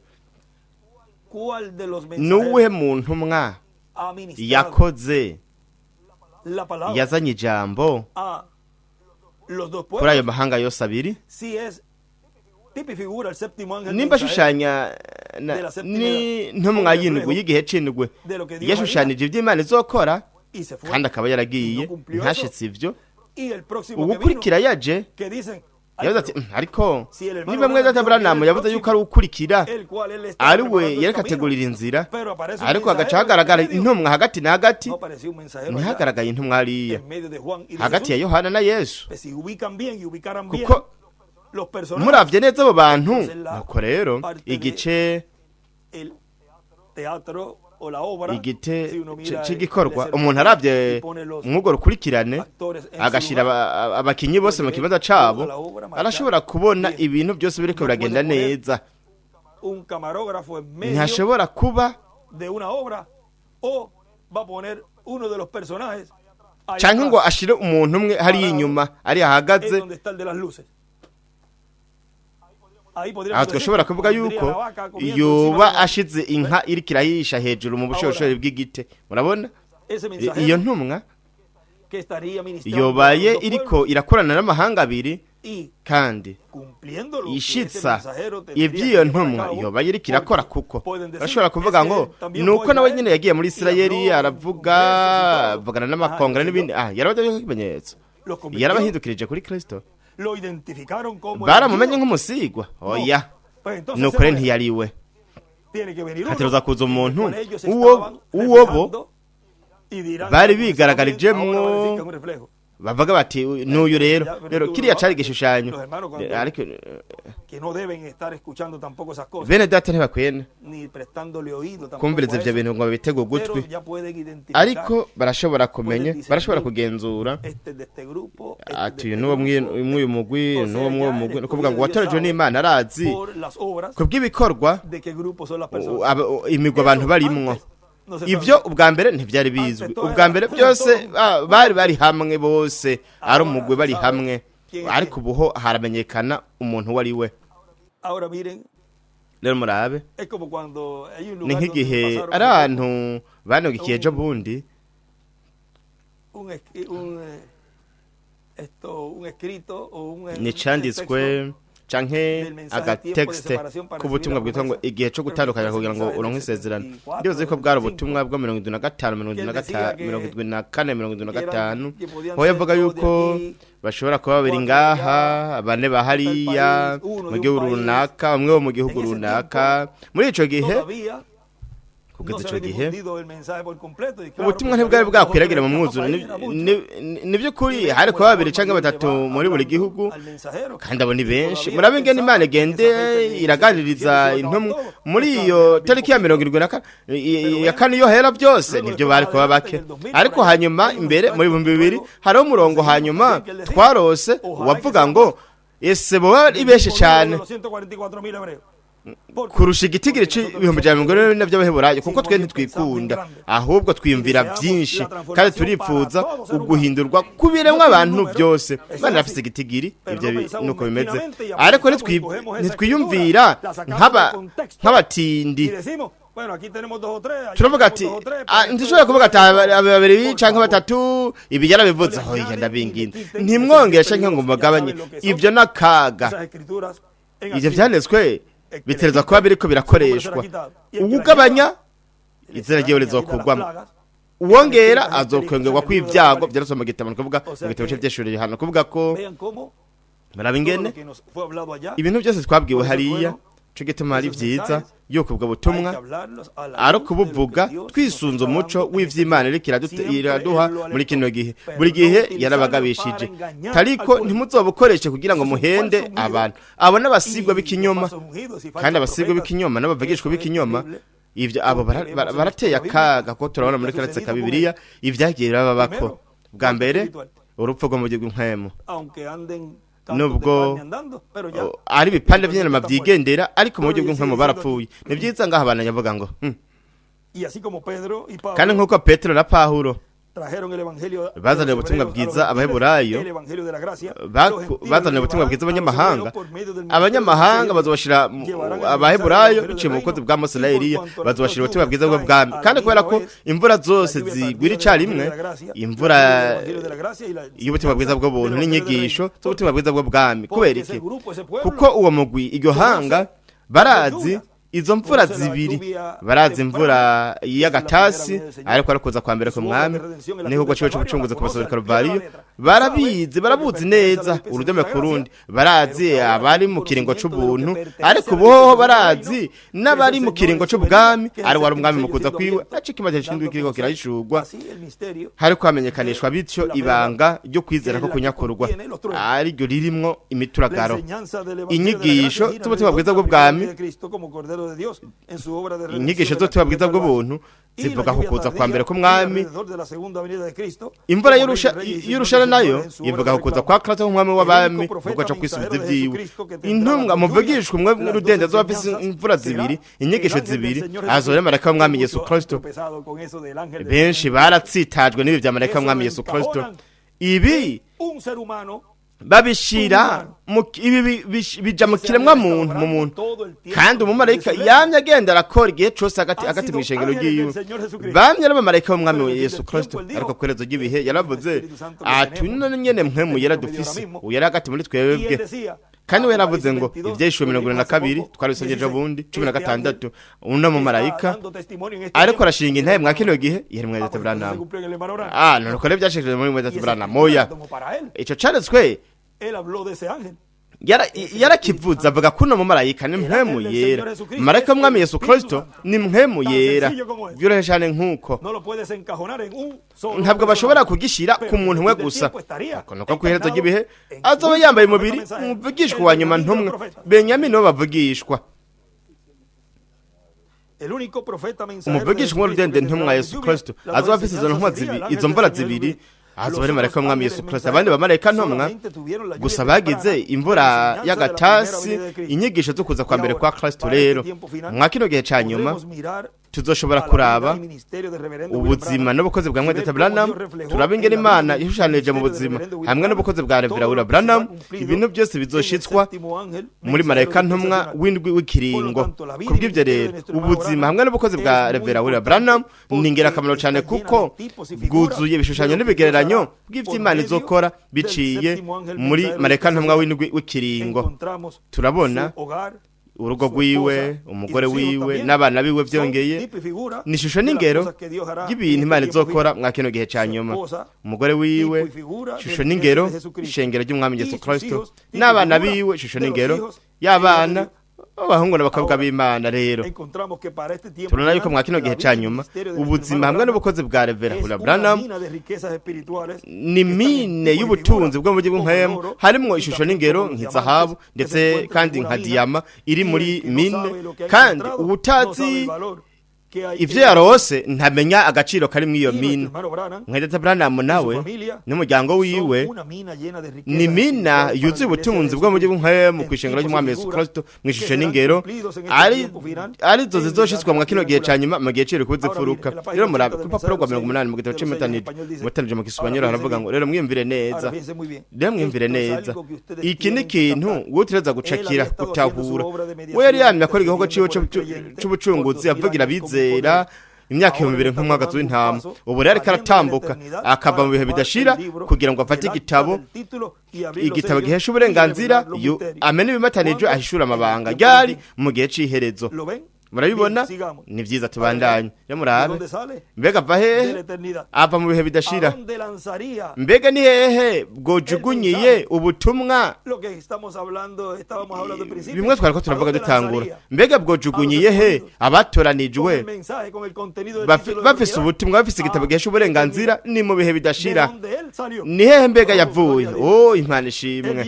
nuwe muntu mwa yakoze yazanye ijambo kuri ayo mahanga yose abiri nimba ashushanya ntumwa y'indwi y'igihe c'indwi yashushanije ivy'Imana izokora kandi akaba yaragiye ntashitse ivyo ugukurikira yaje yavuze ati ariko niba mweza Abrahamu yavuze yuko ari ukurikira ari we yarekategurira inzira ariko hagaca hagaragara intumwa hagati na hagati ntihagaragaye intumwa hariya hagati ya Yohana na Yesu kuko muravye neza abo bantu nuko rero igice cy'igikorwa umuntu arabye mwugo rukurikirane agashira abakinyi bose mu kibanza cabo arashobora kubona ibintu byose biriko biragenda neza ntashobora kuba canke ngo ashire umuntu umwe hari inyuma ari ahagaze aho twashobora kuvuga yuko yoba ashize inka iri kirahisha hejuru mu bushoshori bw'igite murabona iyo ntumwa yobaye iriko irakorana n'amahanga abiri kandi ishitsa iby'iyo ntumwa yobaye iriko irakora kuko bashobora kuvuga ngo nuko nawe nyine yagiye muri Isirayeli avugana n'amakongera n'ibindi yarabaje ikimenyetso yarabahindukirije kuri Kristo baramumenye nk'umusigwa oya nuko rero ntiyariwe hateruza kuza umuntu uwo bo bari bigaragarijemwo bavuga bati n'uyu rero kiriya cari igishushanyo ariko bene data ntibakwene kumviriza ivyo bintu ngo babitege ugutwi ariko barashobora kumenya barashobora kugenzura ati uyu n'uwo mw'uyu mugwi n'uwo mw'uwo mugwi ni ukuvuga ngo watorejwe n'Imana arazi kubw'ibikorwa imigwi abantu barimwo ivyo ubwa mbere ntivyari bizwi ubwa mbere byose bari hamwe bose ari umugwe bari hamwe ariko ubuho haramenyekana umuntu wari we rero murabe ni nk'igihe ari ahantu banogikiye ejo bundi ni canditswe canke agatexte k'ubutumwa bwitwa ngo igihe cyo gutandukanya kugira ngo uronke isezerano ndibuze ko bwari ubutumwa bwa 75 74 aho yavuga yuko bashobora kuba babiri ngaha bane bahariya mu gihugu runaka bamwe bo mu gihugu runaka muri ico gihe kugeza ico gihe ubutumwa ntibwari bwakwiragira mu mwuzuro nivyo kuri hari kuba babiri canke batatu muri buri gihugu kandi abo ni benshi murabe ingene Imana igende iraganiriza intumwa muri iyo tariki ya 74 ya kane yo hera byose nivyo bari kuba bake ariko hanyuma imbere muri 2000 hari umurongo hanyuma twarose wavuga ngo ese bo ibeshe cyane kurusha igitigiri c'ibihumbi bya 40 by'abaheburayo kuko twe ntitwikunda ahubwo twiyumvira byinshi kandi turipfuza uguhindurwa kubiremwa abantu byose bana rafise igitigiri ibyo nuko bimeze ariko ntitwiyumvira nk'abatindi turavuga ati ntishobora kuvuga ati babiri canke batatu ibi yarabivuze aho ndabingina ntimwongere canke ngo mugabanye ibyo nakaga ivyo byanditswe bitereza kuba biriko birakoreshwa ugabanya izina ryewe rizokugwamo uwongera azokongerwa kw'ivyago byarasoma mu gitabo kuvuga mu gitabo cy'ishuri hano kuvuga ko marabingene ibintu byose twabwiwe hariya cyo gituma ari vyiza yuko ubwo butumwa ari kubuvuga twisunze umuco w'ivy'Imana iraduha muri kino gihe buri gihe yarabagabishije tariko ntimuzobukoreshe kugira ngo muhende abantu abona abasigwa b'ikinyoma kandi abasigwa b'ikinyoma n'abavugishwa b'ikinyoma ivyo abo barateye akaga ko turabona muri karatse ka Bibiliya ivyagiye babako bwa mbere urupfu rwo mu gihugu nk'emo nubwo ari bipande by'inama byigendera ariko mu buryo bw'inkwamo barapfuye ni byiza ngaha abana yavuga ngo kandi nk'uko Petero na Pawulo bazaniye ubutumwa bwiza abaheburayo bazaniye ubutumwa bwiza abanyamahanga bazobashira abaheburayo biciye mu bukozi bwa Mose na Eliya bazobashira ubutumwa bwiza bw'ubwami kandi kubera ko imvura zose zigwira icarimwe imvura y'ubutumwa bwiza bw'ubuntu n'inyigisho z'ubutumwa bwiza bw'ubwami kubera iki kuko uwo mugwi iryo hanga barazi izo mvura zibiri barazi imvura y'agatasi ariko arakuza kwa mbere ku mwami niho gwaciwe cy'ubucunguzi ku basohoka Kalvariyo barabuzi neza urudeme ku rundi barazi abari mu kiringo c'ubuntu ariko boho barazi n'abari mu kiringo c'ubwami ari wari umwami mukuza kwiwe aci kimaze cy'indwi kiriko kirayishurwa hari kwamenyekanishwa bityo ibanga ryo kwizera ko kunyakurwa ari ryo ririmwo imituragaro inyigisho z'ubutumwa bwiza bw'ubwami inyigisho z'ubutumwa bwiza bw'ubuntu zivuga ku kuza kwa mbere k'umwami imvura y'urushana nayo ivuga ku kuza kwa Kristo nk'umwami w'abami vuga cyo kwisubiza ibyiwe intumwa muvugishwe umwe n'urudende z'abafise imvura zibiri inyigisho zibiri azore marayika w'umwami Yesu Kristo benshi baratsitajwe n'ibi bya marayika w'umwami Yesu Kristo ibi babishira ibi bija mu kiremwa muntu kandi umumarayika yamye agenda arakora igihe cyose agati mu ishengero ry'iwe bamye n'abamarayika b'umwami Yesu Kristo ariko kwerezo ry'ibihe yaravuze ati none nyene mpemu yera dufise uyera agati muri twebwe kandi we yaravuze ngo ivyeshwe 42 twarisogeje bundi 16 uno mumarayika ariko arashinga intaye mwa kino gihe yari mwedete Branham none ko byashikije muri mwedete Branham moya ico caretswe yarakivuza avuga kuno mumarayika ni mpemu yera marayika w'umwami Yesu Kristo ni mpemu yera byorohe cyane nkuko ntabwo bashobora kugishira ku muntu umwe gusa nuko kwiherezo ry'ibihe azoba yambaye umubiri umuvugishwa wa nyuma ntumwe Benyamini wo bavugishwa umuvugishwa w'urudende ntumwa Yesu Kristo azoba afise izo mvura zibiri azobari marayika w'umwami Yesu Kristo abandi bamarayika ntomwa gusa bagize imvura y'agatasi inyigisho zo kuza kwa mbere kwa Kristo rero mwa kino gihe ca nyuma tuzoshobora kuraba ubuzima n'ubukozi bwa Mwedata Branham turaba ingene Imana ishushanije mu buzima hamwe n'ubukozi bwa Reverend William Branham ibintu byose bizoshitswa muri marayika ntomwa w'indwi w'ikiringo kubw'ivyo rero ubuzima hamwe n'ubukozi bwa Reverend William Branham ni ingirakamaro cyane kuko bwuzuye ibishushanyo n'ibigereranyo bw'ivy'Imana izokora biciye muri marayika ntomwa w'indwi w'ikiringo turabona urugo rwiwe umugore wiwe n'abana biwe byongeye nishusho n'ingero y'ibintu Imana izokora mwa kino gihe ca nyuma umugore wiwe shusho n'ingero ishengero ry'umwami Yesu Kristo n'abana biwe shusho n'ingero y'abana abahungu n'abakobwa b'Imana rero turona yuko mwa kino gihe ca nyuma ubuzima hamwe n'ubukozi bwa Reverend William Branham ni mine y'ubutunzi bwo mu buryo bw'inkwemu harimwo ishusho n'ingero nk'izahabu ndetse kandi nka diyama iri muri mine kandi ubutazi ivyo yarose ntamenya agaciro kari mu iyo mine Mwedata Branham nawe n'umuryango wiwe ni mina yuzuye ubutunzi bwo mu buryo bw'inkwemu kwishengero ry'umwami Yesu Kristo mwishusho n'ingero arizo zizoshitswa mwa kino gihe ca nyuma mu gihe ciri kuzifuruka rero murabe ku papuro rwa 80 mu gitabo c'Imetanije mu Kiswahili haravuga ngo rero mwiyumvire neza iki ni kintu wotireza gucakira gutahura we yari yamye akora igihugu ciwe c'ubucunguzi avugira bize imyaka 2000 nk'umwagazi w'intama ubu rero karatambuka akava mu bihe bidashira kugira ngo afate igitabo gihesha uburenganzira amene ibimatanije ahishura amabanga ryari mu gihe c'iherezo murabibona ni vyiza tubandanye rero murabe mbega ava hehe ava mu bihe bidashira mbega ni hehe bwojugunyiye ubutumwa bimwe twariko turavuga dutangura mbega bwojugunyiye he abatoranijwe bafise ubutumwa bafise igitabo gihesha uburenganzira ni mu bihe bidashira ni hehe mbega yavuye Imana ishimwe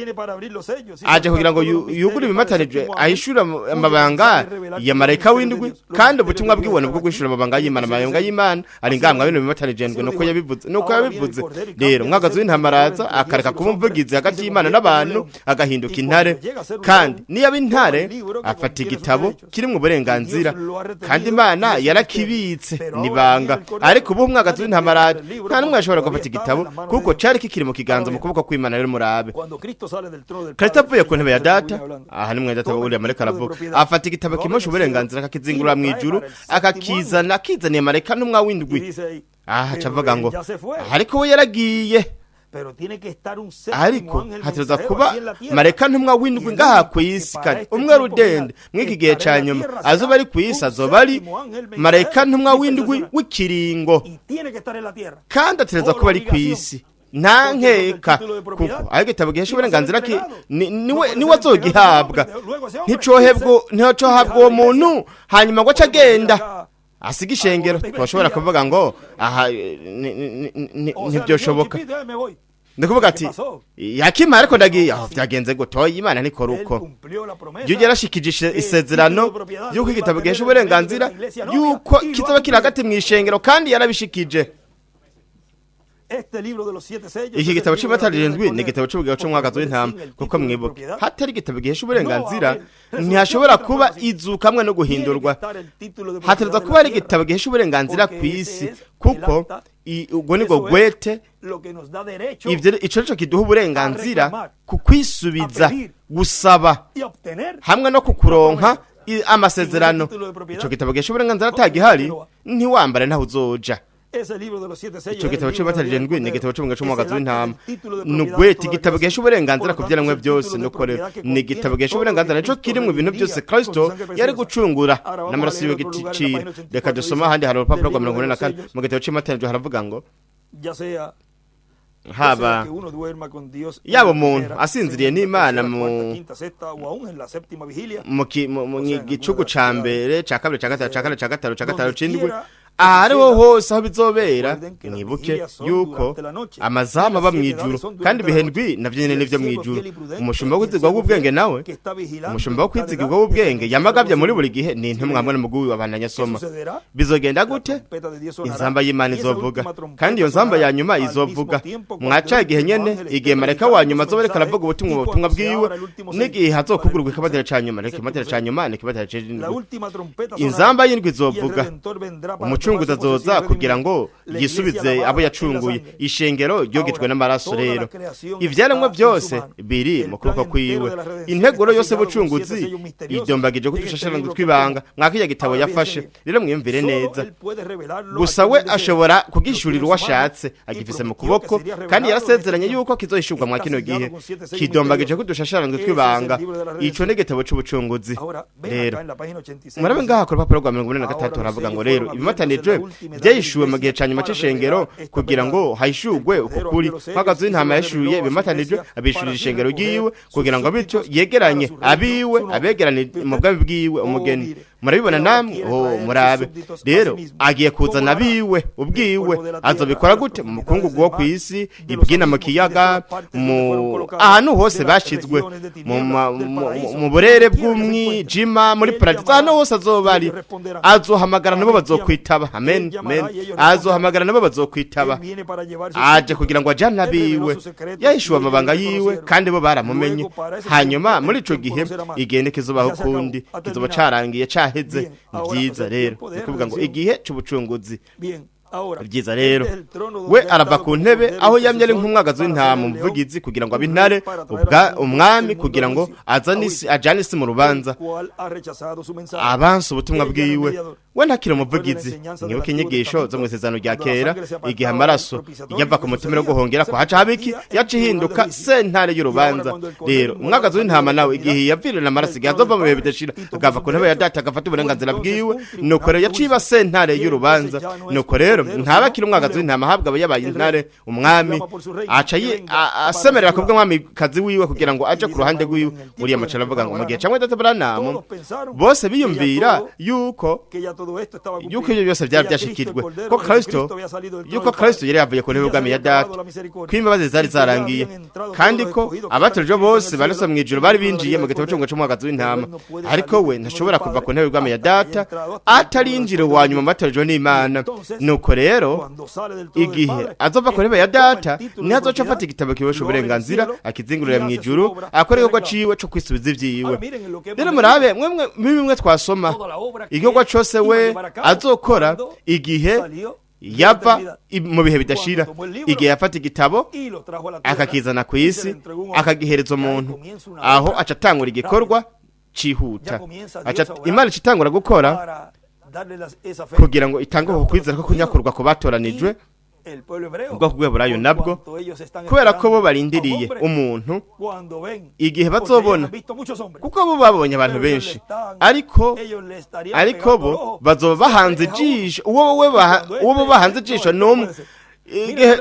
aje kugira ngo yugure ibimatanije ahishura amabanga ya marayika w'indwi kandi ubutumwa bw'ibone bwo gushura amabanga y'Imana ari ngamwa bino bimatanijendwe nuko yabivuze rero mwagazi w'intamaraza akareka kumumvugiza hagati y'Imana n'abantu agahinduka intare kandi niyo ab'intare afata igitabo kiri mu burenganzira kandi Imana yarakibitse nibanga ariko ubu mwagazi w'intamaraza nta numwe ashobora gufata igitabo kuko cari kikiri mu kiganza mu kuboko kw'Imana rero murabe Kristo avuye ku ntebe ya data aha ni Mwedata William aravuga afata igitabo kimosha uburenganzira akakizingura mu ijuru akakizaniye marayika ntumwa w'indwi cavuga ngo ariko we yaragiye ariko hategerezwa kuba marayika ntumwa w'indwi ngaha ku isi kare umwe rudende mw'iki gihe ca nyuma azoba ari ku isi azoba ari marayika ntumwa w'indwi w'ikiringo kandi ategerezwa kuba ari ku isi nta nkeka kuko aho igitabo gihesha uburenganzira niwe azogihabwa nticohabwa uwo muntu hanyuma ngo ace agenda asiga ishengero twashobora kuvuga ngo aha ntibyoshoboka ndakuvuga ati yakimara ariko ndagiye aho byagenze gutoya imana nikora uko iyo yarashikije isezerano y'uko igitabo gihesha uburenganzira y'uko kizoba kiri hagati mu ishengero kandi yarabishikije. Iki gitabo cy'Amatara 7 ni igitabo cy'ubugabo cy'umwagazo w'intama kuko mwibuke hatari igitabo gihesha uburenganzira ntihashobora kuba izukamwe no guhindurwa. Hategerezwa kuba ari igitabo gihesha uburenganzira ku isi kuko ubwo nibwo gwete ico nico kiduha uburenganzira ku kwisubiza gusaba hamwe no kukuronka amasezerano. Ico gitabo gihesha uburenganzira atagihari ntiwambare ntaho uzoja. Ico gitabo cy'Amatara 7 ni igitabo cy'umugabo cy'umwagazo w'intama nugwete igitabo gihesha uburenganzira ku byaramwe byose no korera ni igitabo gihesha uburenganzira nico kirimo ibintu byose Kristo yari gucungura n'amaraso y'igiciro. Reka dusoma handi hari urupapuro rwa 44 mu gitabo cy'Amatara haravuga ngo haba yaba umuntu asinziriye n'Imana mu gicugu ca mbere ca kabiri ca gatatu ca kane ca gatanu ca gatanu c'indwi ariho hose aho bizobera mwibuke yuko amazama aba mwijuru kandi bihendwi navyo nyene nivyo mwijuru. Umushumba w'kwizigwa w'ubwenge nawe umushumba wo kwizigwa w'ubwenge yamagavye muri buri gihe ni ntumwa hamwe n'umuguwi w'abandanya soma. Bizogenda gute? Inzamba y'Imana izovuga kandi iyo nzamba ya nyuma izovuga mwaca igihe nyene igihe marayika wa nyuma azobereka aravuga ubutumwa bwiwe n'igihe hazokugurwa ikibatera ca nyuma reka ikibatera ca nyuma n'ikibatera c'indwi. Inzamba y'indwi izovuga umucunguzi azoza kugira ngo yisubize abo yacunguye. Ishengero ryogejwe n'amaraso rero ivyaremwe byose biri mu kuboko kwiwe. Integuro yose bucunguzi idombagije ko tushashana twibanga mwakija gitabo yafashe rero mwiyumvire neza gusa we ashobora kugishurira uwashatse agifise mu kuboko kandi yarasezeranye yuko kizohishurwa mwa kino gihe kidombagije ko dushashana twibanga. Ico ne gitabo c'ubucunguzi rero murabe ngaha ku rupapuro rwa 43 haravuga ngo rero ibimatanijwe byayishuwe mu gihe ca nyuma c'ishengero kugira ngo hayishurwe ukuri mwagazo w'intama yashuye ibimatanijwe abishurira ishengero giwe kugira ngo bityo yegeranye abiwe abegerane mu bwabi bwiwe umugeni. Murabibona namwe murabe rero agiye kuzana abiwe ubwiwe azobikora gute mu mukungugu wo kwisi ibwina mu kiyaga mu ahantu hose bashizwe mu burere bw'umwijima muri paradizo ahantu hose azobari azohamagara nabo bazokwitaba. Amen amen. Azohamagara nabo bazokwitaba aje kugira ngo ajane abiwe yahishuwe amabanga yiwe kandi bo baramumenye. Hanyuma muri ico gihe igende kizobaho kundi kizoba carangiye caheze. Byiza rero kuvuga ngo igihe c'ubucunguzi byiza rero we arava ku ntebe aho yamye ari nk'umwagazo w'intama umuvugizi kugira ngo abintare umwami kugira ngo ajane isi mu rubanza abansi ubutumwa bwiwe. We ntakiri umuvugizi mwibuke inyigisho zo mu isezerano rya kera igihe amaraso yava ku mutima no guhongera ko haca habiki yaca ihinduka sentare y'urubanza. Rero umwagazo w'intama nawe igihe yavirira amaraso igihe azova mu bihe bidashira agava ku ntebe ya data agafata uburenganzira bwiwe nuko rero yaciba sentare y'urubanza. Nuko rero ntabakiri umwagazo w'intama habwa abayabaye intare umwami aca asemerera kubwo umwami kazi wiwe kugira ngo aje ku ruhande rwiwe. Uriya macana avuga ngo mu gihe camwe data Branham bose biyumvira yuko ibyo byose byari byashikirwe ko Kristo yari yavuye ku ntebe y'ubwami ya data ko imbabazi zari zarangiye kandi ko abatorejwe bose barose mu ijuru bari binjiye mu gitabo c'umwagazo w'intama. Ariko we ntashobora kuva ku ntebe y'ubwami ya data atarinjira wa nyuma batorejwe n'Imana. Nuko rero igihe azova ku ntebe ya data niho azoca afata igitabo kibesha uburenganzira akizingurira mu ijuru akora igikorwa ciwe co kwisubiza ivyiwe. Rero murabe mwimwe twasoma igikorwa cose we azokora igihe yava mu bihe bidashira igihe yafata igitabo akakizana ku isi akagihereza umuntu aho aca atangura igikorwa cihuta. Imana icitangura gukora kugira ngo itange ukwizera ko kunyakurwa ku batoranijwe el pueblo hebreo, ubwoko bw'Aburayo por nabwo cuanto ellos están kubera ko bo esperando barindiriye a un hombre, umuntu cuando ven, igihe porque ellos bazobona han visto muchos hombres, kuko bo babonye abantu pero ellos benshi le están- ariko ellos le estarían ariko pegando bo al ojo, bazoba bahanze siempre es a uno. ijisho uwo bo bahanze ijisho n'umwe igihe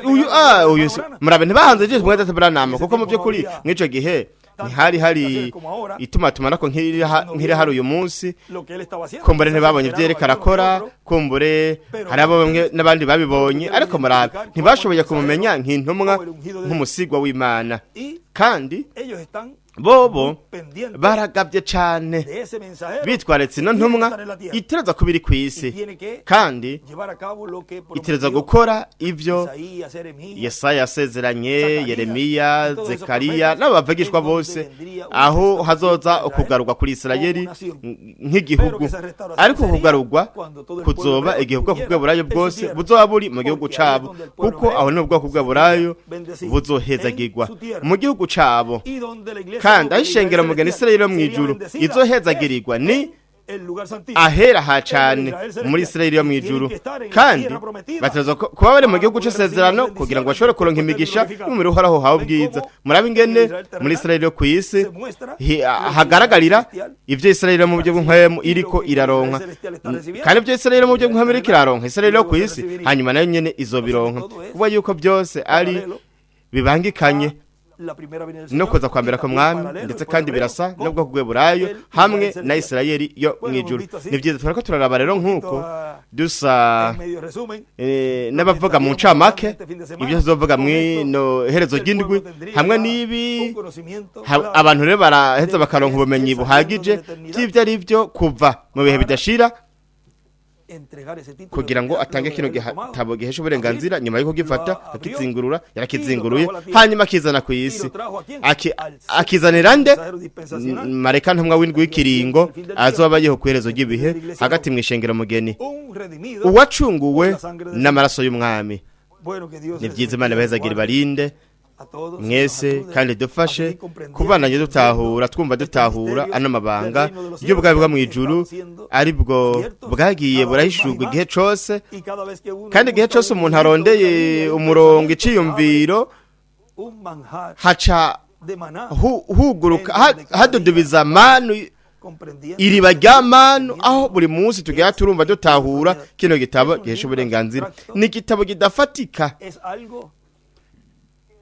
uyu murabe ntibahanze ijisho mwese Branham kuko mu by'ukuri mw'ico gihe ntihari hari itumatumana nk'iri hari uyu munsi lo que él estaba haciendo. kumbure ntibabonye ibyo yereka arakora kumbure hari abo bamwe n'abandi babibonye ariko murabe ntibashoboye kumumenya nk'intumwa nk'umusigwa w'Imana Y kandi ellos están bobo pendientes baragabye cane de ese mensajero bitwaretse ino que tiene que ntumwa estar en la tierra itereza kuba iri ku y isi tiene que kandi llevar a cabo lo que itereza prometió gukora ivyo Isaías, Jeremías, Yesaya yasezeranye Zakariya, Yeremiya y todos esos Zekariya profetas, n'abavugishwa en donde bose vendría un aho restauración hazoza de Israel ukugarurwa kuri Isirayeli como nación. nk'igihugu Pero que esa restauración ariko sería kugarurwa cuando todo el pueblo kuzoba hebreo igihe ubwoko estuviera bw'Aburayo en su bwose tierra. buzoba buri mu gihugu Porque ahí es cabo donde el pueblo kuko hebreo aho ni ubwoko bw'Aburayo bendecido buzohezagirwa en su tierra. mu gihugu cabo Y donde la iglesia kandi aho local, ishengero la mugeni iglesia Isirayeli yo mu sería ijuru bendecida, izohezagirirwa ni el lugar santísimo. ahera ha cane Israel celestial. muri Isirayeli yo mu Tienen ijuru que estar en la kandi tierra prometida bategerezwa kuba bari mu gihugu para poder c'isezerano recibir kugira ngo bendiciones bashobore kuronka del imigisha glorificado. n'umubiri uhoraho hawe Ven ubwiza cómo murabe ingene en Israel terrenal muri Isirayeli yo ku isi se muestra hi- lo que hagaragarira Israel celestial ivyo Isirayeli yo mu buryo bw'inkwemu y lo iriko que iraronka Israel celestial está recibiendo. kandi ivyo Isirayeli yo mu buryo bw'inkwemu iriko iraronka Isirayeli yo ku Luego isi se recibiría. hanyuma nayo nyene izobironka Todo es kuba yuko byose ari paralelo bibangikanye a la primera venida del no Señor, kuza kwambera y ko también mwami paralelo ndetse al kandi pueblo birasa hebreo n'ubwoko con bw'Aburayo el hamwe Israel na celestial. Isirayeli yo Bueno, mw'ijuru hemos visto así, ni byiza turako turaraba rero nk'uko dusa en medio resumen, n'abavuga mu ncamake ibyo tuzovuga mw'ino herezo ry'indwi hamwe n'ibi un conocimiento abantu rero baraheza bakaronka ubumenyi buhagije by'ibyo ari byo kuva mu bihe bidashira entregar ese título kugira ngo de atange kino haberlo tomado. gitabo gihesha uburenganzira nyuma y'uko gifata akizingurura yarakizinguruye hanyuma akizana ku Y isi lo trajo a quién? Al akizanira nde mensajero dispensacional, mareka ntumwa w'indwi w'ikiringo azoba yeho ku iherezo ry'ibihe hagati mu ishengero mugeni un redimido. uwacunguwe n'amaraso y'umwami Bueno, que Dios ni les byiza Imana ibahezagire barinde a todos, mwese nos ayude kandi a dufashe seguir comprendiendo kubananye y dutahura twumva dutahura ano mabanga y'ubwami bwo mu ijuru aribwo bwagiye burahishurwa igihe cose y cada vez que uno kandi igihe busca cose un umuntu momento arondeye de umurongo pensamiento, iciyumviro un manjar haca de maná, huguruka hadudubiza manu comprendiendo iriba rya manu aho buri munsi tugera turumva dutahura kino gitabo gihesha uburenganzira ni igitabo kidafatika es algo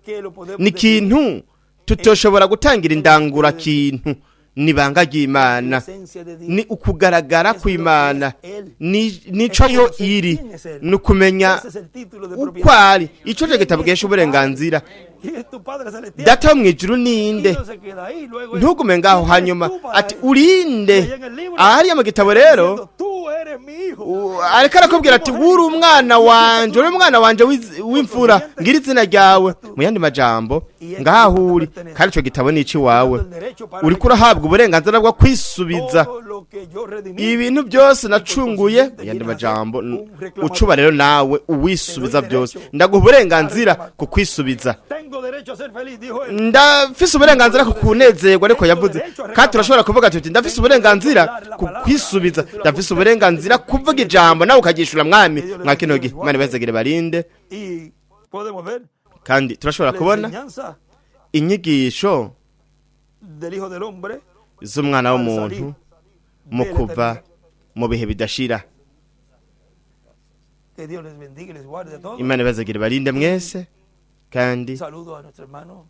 que lo podemos ni decir ikintu tutoshobora gutangira indangura kintu ni banga ry'Imana esencia de Dios. ni ukugaragara kw'Imana nico yo iri ni ukumenya Ese es el título de uko propiedad. ari ico cyo gitabo gihesha uburenganzira ¿Quién es tu Padre celestial? data wo mw'ijuru ninde Y no se queda ahí, luego es, ntugume ngaho ¿quién eres hanyuma tú para ati él? urinde Y en el libro ahariya mu gitabo rero diciendo, tú eres mi hijo. ariko arakubwira ati wuri umwana wanje uri umwana wanje w'imfura ngira izina ryawe mu yandi majambo ngaho uri kandi ico gitabo ni iwawe El derecho para uriko urahabwa uburenganzira bwo kwisubiza todo lo que yo redimí. ibintu byose nacunguye mu yandi majambo ucuba rero nawe uwisubiza byose ndaguha uburenganzira ku kwisubiza Tengo derecho a ser feliz, dijo él. ndafise uburenganzira ku kunezerwa ariko yavuze kandi turashobora kuvuga tuti ndafise uburenganzira ku kwisubiza ndafise uburenganzira kuvuga ijambo nawe ukagishura mwami mwa kino gihe Imana ibahezagire barinde Y podemos ver kandi turashobora la kubona enseñanza inyigisho del Hijo del Hombre z'umwana w'umuntu mu kuva mu bihe bidashira que Dios les bendiga y les guarde a todos. Imana ibahezagire barinde mwese kandi Saludo a nuestro hermano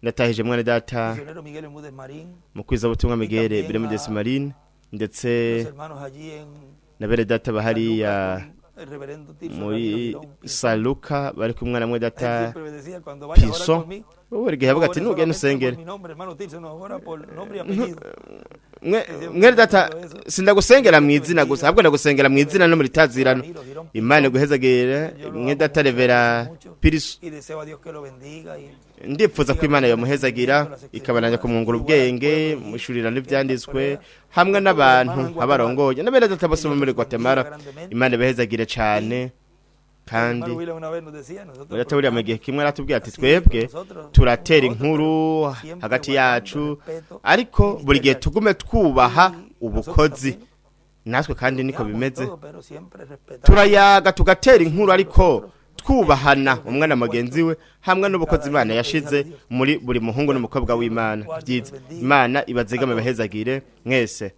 natahije mwene data misionero Miguel Bermúdez Marín, mu kwiza ubutumwa Miguel Bermúdez Marín ndetse los hermanos allí en na bene data bahariya el reverendo Tirso muri Ramiro Girón. Saluka bari kumwe na mwe Él data siempre me decía cuando vaya a orar Piso por mí, buri gihe avuga ati no ore nugende solamente usengere por mi nombre, hermano Tirso, no ora por nombre y apellido. mwene data sindagusengera mu izina gusa ahubwo ndagusengera mu izina no muri tazirano Ramiro Girón Piso, Imana iguhezagire yo lo mwene amo data mucho, Revera mucho, Piriso y deseo a Dios que lo bendiga y ndipfuza ko Imana yamuhezagira ikabananya kumwungura ubwenge mushurira n'ibyanditswe hamwe n'abantu abarongoye na bene data bose bo muri Guatemala Imana ibahezagire cyane kandi hermano William una vez nos decía, nosotros Urata buriya mu gihe kimwe aratubwira ati twebwe turatera inkuru hagati yacu ariko buri gihe tugume twubaha ubukozi natwe kandi niko bimeze pero siempre respetamos turayaga tugatera inkuru ariko twubahana umwana mugenzi we hamwe n'ubukozi Imana yashize muri buri muhungu n'umukobwa w'Imana byiza Imana ibazigame bahezagire mwese